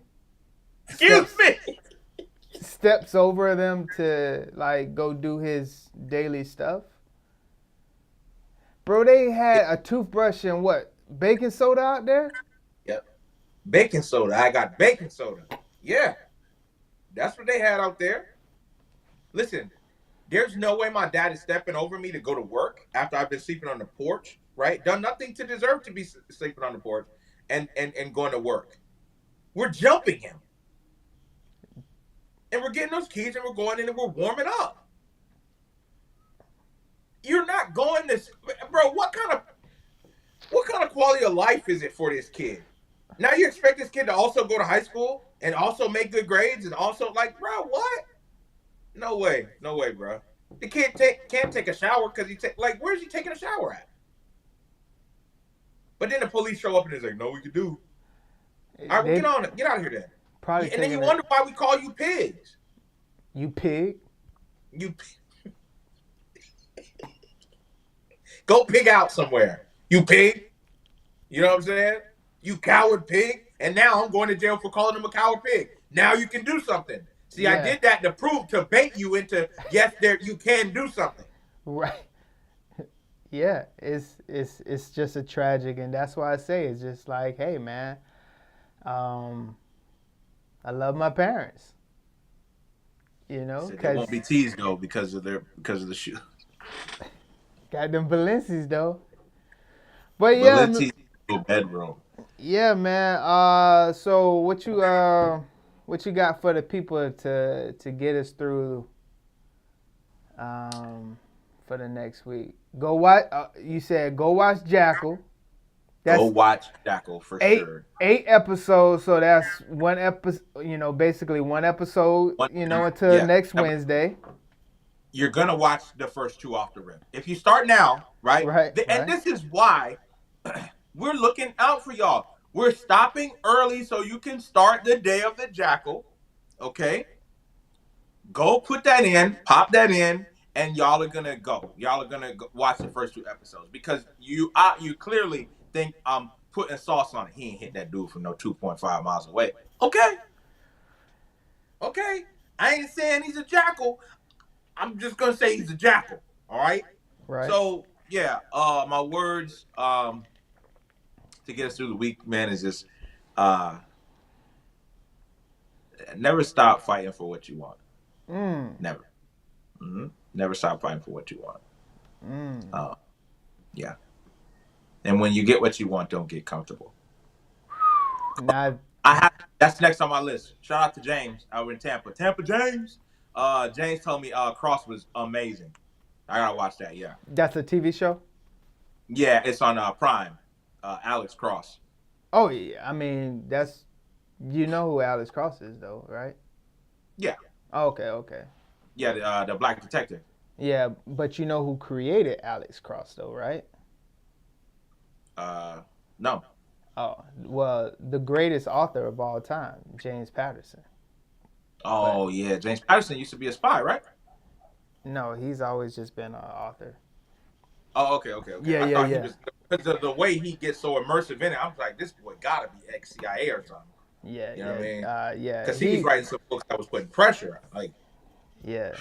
[SPEAKER 2] Steps over them to, like, go do his daily stuff? Bro, they had a toothbrush and what? Baking soda out there?
[SPEAKER 3] Yep. Baking soda. I got baking soda. Yeah. That's what they had out there. Listen, there's no way my dad is stepping over me to go to work after I've been sleeping on the porch, right? Done nothing to deserve to be sleeping on the porch and going to work. We're jumping him. And we're getting those keys and we're going in and we're warming up. You're not going this, bro, what kind of quality of life is it for this kid? Now you expect this kid to also go to high school and also make good grades and also, like, bro, what? No way, bro. The kid can't take a shower because where's he taking a shower at? But then the police show up and it's like, no, we can do. All right, well, get out of here then.
[SPEAKER 2] Probably.
[SPEAKER 3] And then you wonder why we call you pigs.
[SPEAKER 2] You pig?
[SPEAKER 3] Go pig out somewhere. You pig. You know what I'm saying? You coward pig. And now I'm going to jail for calling him a coward pig. Now you can do something. See, yeah. I did that to bait you into, yes, you can do something.
[SPEAKER 2] Right. Yeah, it's just a tragic, and that's why I say it's just like, hey, man, I love my parents. You know,
[SPEAKER 3] they won't be teased though because of the shoes.
[SPEAKER 2] Got them Balenci's though. But yeah,
[SPEAKER 3] Balenci's bedroom.
[SPEAKER 2] Yeah, man. So what you got for the people to get us through for the next week? Go watch. You said go watch Jackal.
[SPEAKER 3] Go watch Jackal for sure.
[SPEAKER 2] 8 episodes, so that's one episode. You know, basically one episode. Until next Wednesday.
[SPEAKER 3] You're gonna watch the first 2 off the rip. If you start now, right? And this is why we're looking out for y'all. We're stopping early so you can start the day of the Jackal. Okay. Go put that in, pop that in, and y'all are gonna go. Y'all are gonna watch the first 2 episodes because you clearly think I'm putting sauce on it. He ain't hit that dude from no 2.5 miles away. Okay. I ain't saying he's a jackal. I'm just gonna say he's a jackal. All right.
[SPEAKER 2] Right.
[SPEAKER 3] So yeah, my words to get us through the week, man, is just never stop fighting for what you want. Never. Never stop fighting for what you want. Yeah. And when you get what you want, don't get comfortable. That's next on my list. Shout out to James over in Tampa. James. James told me Cross was amazing. I gotta watch that. Yeah.
[SPEAKER 2] That's a TV show.
[SPEAKER 3] Yeah, it's on Prime. Alex Cross.
[SPEAKER 2] Oh yeah, I mean you know who Alex Cross is though, right?
[SPEAKER 3] Yeah.
[SPEAKER 2] Okay.
[SPEAKER 3] Yeah, the black detective.
[SPEAKER 2] Yeah, but you know who created Alex Cross though, right?
[SPEAKER 3] No.
[SPEAKER 2] Oh, well, the greatest author of all time, James Patterson.
[SPEAKER 3] Oh, yeah. James Patterson used to be a spy, right?
[SPEAKER 2] No, he's always just been an author.
[SPEAKER 3] Oh, okay.
[SPEAKER 2] Yeah,
[SPEAKER 3] I
[SPEAKER 2] yeah,
[SPEAKER 3] thought
[SPEAKER 2] yeah.
[SPEAKER 3] he was, because the way he gets so immersive in it, I was like, this boy gotta be ex-CIA or something.
[SPEAKER 2] Yeah,
[SPEAKER 3] You know what I mean?
[SPEAKER 2] Yeah.
[SPEAKER 3] Because he was writing some books that was putting pressure on. Like,
[SPEAKER 2] yeah.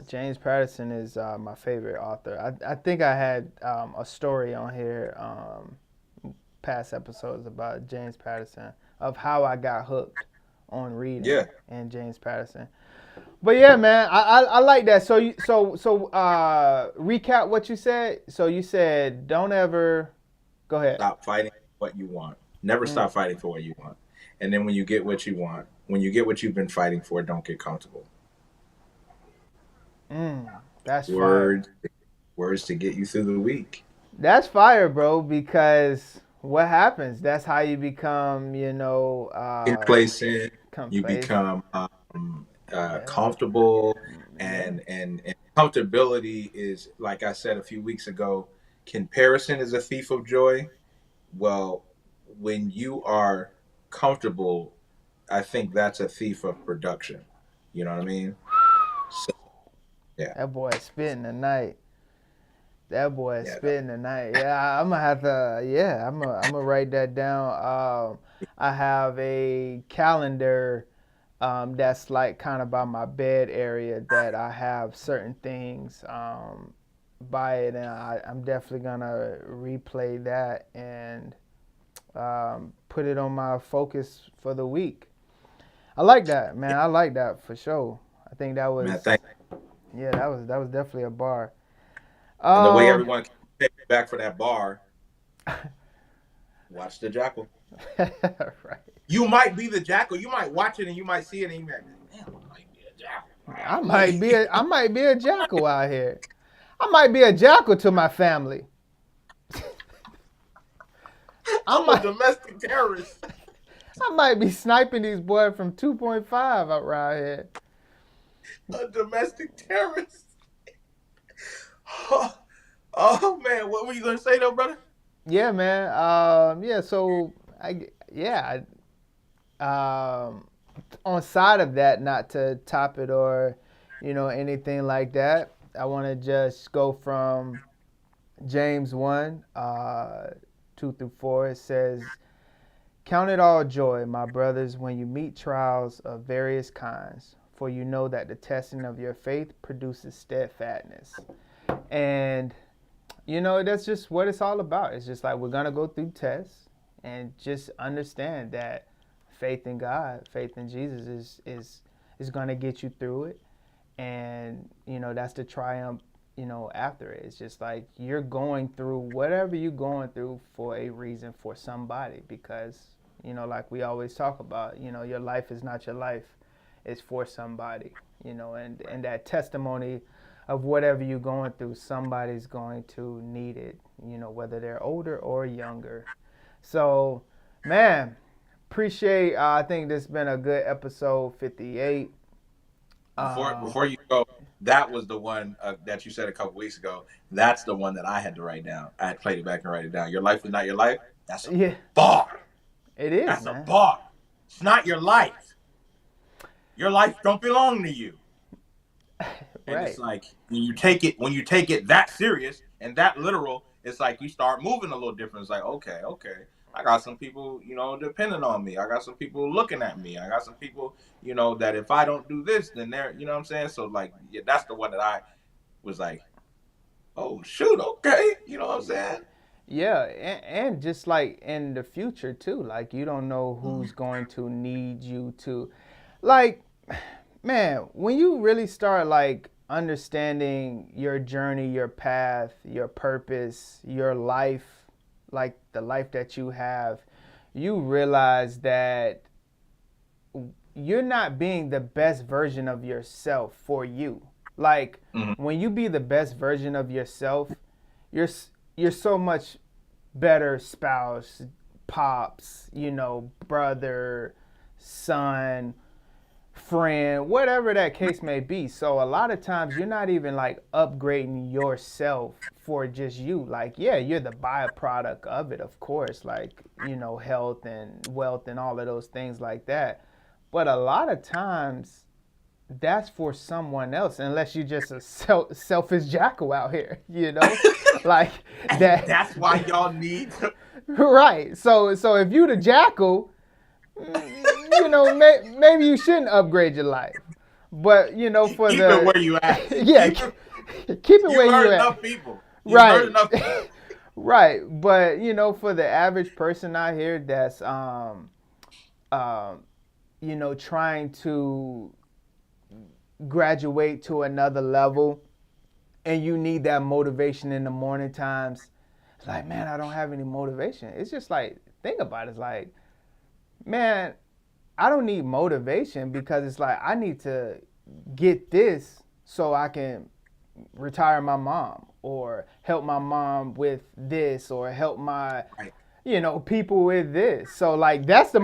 [SPEAKER 2] James Patterson is my favorite author. I think I had a story on here, past episodes about James Patterson, of how I got hooked on reading and James Patterson. But yeah, man, I like that. So recap what you said. So you said don't ever go ahead.
[SPEAKER 3] Stop fighting for what you want. Never stop fighting for what you want. And then when you get what you want, when you get what you've been fighting for, don't get comfortable.
[SPEAKER 2] That's
[SPEAKER 3] words
[SPEAKER 2] fire.
[SPEAKER 3] Words to get you through the week.
[SPEAKER 2] That's fire, bro, because what happens? That's how you become,
[SPEAKER 3] complacent. You become comfortable, and comfortability is, like I said a few weeks ago, comparison is a thief of joy. Well, when you are comfortable, I think that's a thief of production. You know what I mean? So, yeah.
[SPEAKER 2] That boy spitting tonight. That boy is spitting tonight. Yeah, I'm gonna have to. Yeah, I'm gonna write that down. I have a calendar that's like kind of by my bed area that I have certain things by it, and I'm definitely gonna replay that and put it on my focus for the week. I like that, man. I like that for sure. I think that was.
[SPEAKER 3] Man,
[SPEAKER 2] yeah, that was definitely a bar.
[SPEAKER 3] And the way everyone can take you back for that bar, watch the jackal.
[SPEAKER 2] Right.
[SPEAKER 3] You might be the jackal. You might watch it and you might see it and you might, damn, I might be a jackal.
[SPEAKER 2] I might be a jackal out here. I might be a jackal to my family.
[SPEAKER 3] I'm a domestic terrorist.
[SPEAKER 2] I might be sniping these boys from 2.5 out right here.
[SPEAKER 3] A domestic terrorist. Oh man, what were you gonna say though, brother?
[SPEAKER 2] Yeah, man. So on side of that, not to top it or anything like that, I want to just go from James 1, 2 through 4. It says, "Count it all joy, my brothers, when you meet trials of various kinds, for you know that the testing of your faith produces steadfastness." And that's just what it's all about. It's just like we're gonna go through tests, and just understand that faith in God, faith in Jesus is gonna get you through it. And that's the triumph. After it, it's just like you're going through whatever you're going through for a reason, for somebody, because like we always talk about, your life is not your life, it's for somebody. And that testimony of whatever you're going through, somebody's going to need it, whether they're older or younger. So, man, appreciate, I think this has been a good episode 58.
[SPEAKER 3] Before you go, that was the one that you said a couple weeks ago. That's the one that I had to write down. I had played it back and write it down. Your life is not your life. That's a bar.
[SPEAKER 2] It is.
[SPEAKER 3] That's
[SPEAKER 2] man.
[SPEAKER 3] a bar. It's not your life. Your life don't belong to you. And
[SPEAKER 2] right.
[SPEAKER 3] It's like when you take it that serious and that literal, it's like you start moving a little different. It's like, okay. I got some people, depending on me. I got some people looking at me. I got some people, that if I don't do this, then they're, you know what I'm saying? So like, yeah, that's the one that I was like, oh shoot, okay. You know what I'm saying?
[SPEAKER 2] Yeah, and just like in the future too, like you don't know who's going to need you to, like, man, when you really start like understanding your journey, your path, your purpose, your life, like the life that you have, you realize that you're not being the best version of yourself for you. Like when you be the best version of yourself, you're so much better spouse, pops, brother, son, friend, whatever that case may be. So a lot of times you're not even like upgrading yourself for just you. Like, yeah, you're the byproduct of it, of course, like, you know, health and wealth and all of those things like that. But a lot of times that's for someone else, unless you're just a selfish jackal out here, you know? Like that.
[SPEAKER 3] That's why y'all need to.
[SPEAKER 2] Right. So if you the jackal, you know, maybe you shouldn't upgrade your life. But, you know, for
[SPEAKER 3] keep it where you at.
[SPEAKER 2] Yeah, keep it where you at.
[SPEAKER 3] Enough people.
[SPEAKER 2] Right. Right. But, you know, for the average person out here that's you know, trying to graduate to another level, and you need that motivation in the morning times, it's like, man, I don't have any motivation. It's just like, think about it. It's like, man, I don't need motivation, because it's like, I need to get this so I can retire my mom, or help my mom with this, or help my, you know, people with this. So like, that's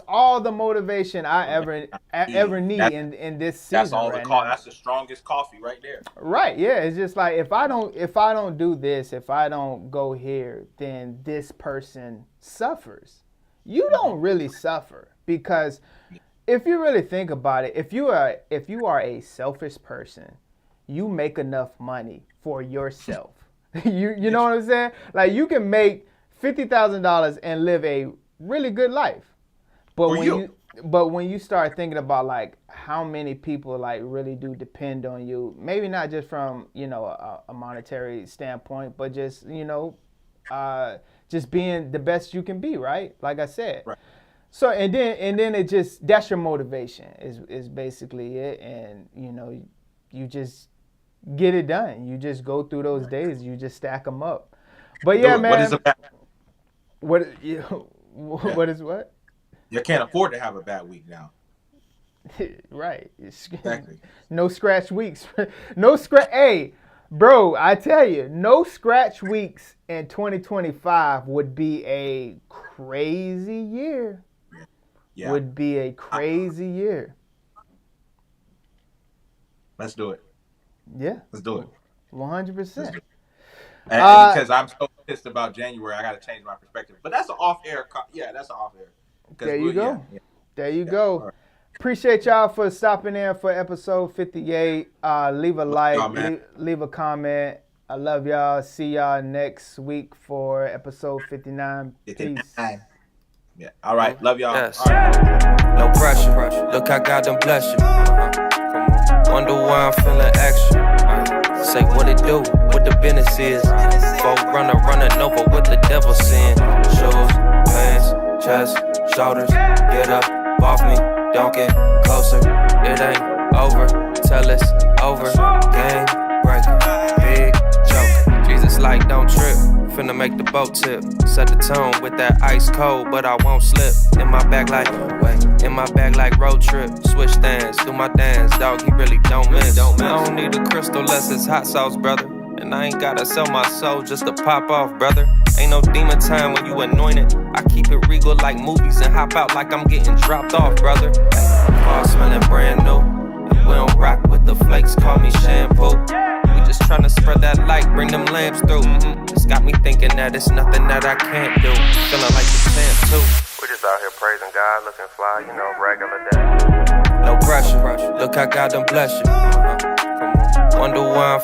[SPEAKER 2] all the motivation I ever need in this season.
[SPEAKER 3] That's all that's the strongest coffee right there.
[SPEAKER 2] Right. Yeah. It's just like, if I don't do this, if I don't go here, then this person suffers. You don't really suffer, because if you really think about it, if you are a selfish person, you make enough money for yourself. you know what I'm saying? Like, you can make $50,000 and live a really good life. But when you start thinking about like how many people like really do depend on you, maybe not just from, you know, a monetary standpoint, but just, you know, just being the best you can be, right? Like I said. Right. So and then it just, that's your motivation is basically it. And, you know, you just get it done. You just go through those days. You just stack them up. But yeah, man. What is what?
[SPEAKER 3] You can't afford to have a bad week now.
[SPEAKER 2] Right.
[SPEAKER 3] Exactly.
[SPEAKER 2] No scratch weeks. No scratch. Hey, bro, I tell you, no scratch weeks in 2025 would be a crazy year. Yeah. Would be a crazy year.
[SPEAKER 3] Let's do it.
[SPEAKER 2] Yeah.
[SPEAKER 3] Let's do it.
[SPEAKER 2] 100%.
[SPEAKER 3] Because I'm so pissed about January, I got to change my perspective. But that's an off-air. That's an off-air.
[SPEAKER 2] There you go.
[SPEAKER 3] Yeah.
[SPEAKER 2] There you go. Right. Appreciate y'all for stopping in for episode 58. Leave a like, leave a comment. I love y'all. See y'all next week for episode 59. Peace.
[SPEAKER 3] Yeah. All right. Love y'all.
[SPEAKER 17] Yes.
[SPEAKER 3] All right.
[SPEAKER 17] No pressure. Look, I got them bless you. Wonder why I'm feeling extra. Say what it do, what the business is. Folk running over what the devil sin. Shoes, pants, chest, shoulders. Get up, off me, don't get closer. It ain't over, tell it's over. Game breaker, big joker. Jesus like don't trip, finna make the boat tip. Set the tone with that ice cold, but I won't slip. In my bag like road trip. Switch stands, do my dance, dog, he really don't miss. I don't need a crystal less it's hot sauce, brother. And I ain't gotta sell my soul just to pop off, brother. Ain't no demon time when you anointed. I keep it regal like movies and hop out like I'm getting dropped off, brother. Car smelling brand new. And we don't rock with the flakes, call me shampoo. We just tryna spread that light, bring them lamps through. It's got me thinking that it's nothing that I can't do. Feeling like the champ too. We just out here praising God, looking fly, you know, regular day. No pressure. Look, I got them bless you. Wonder why I'm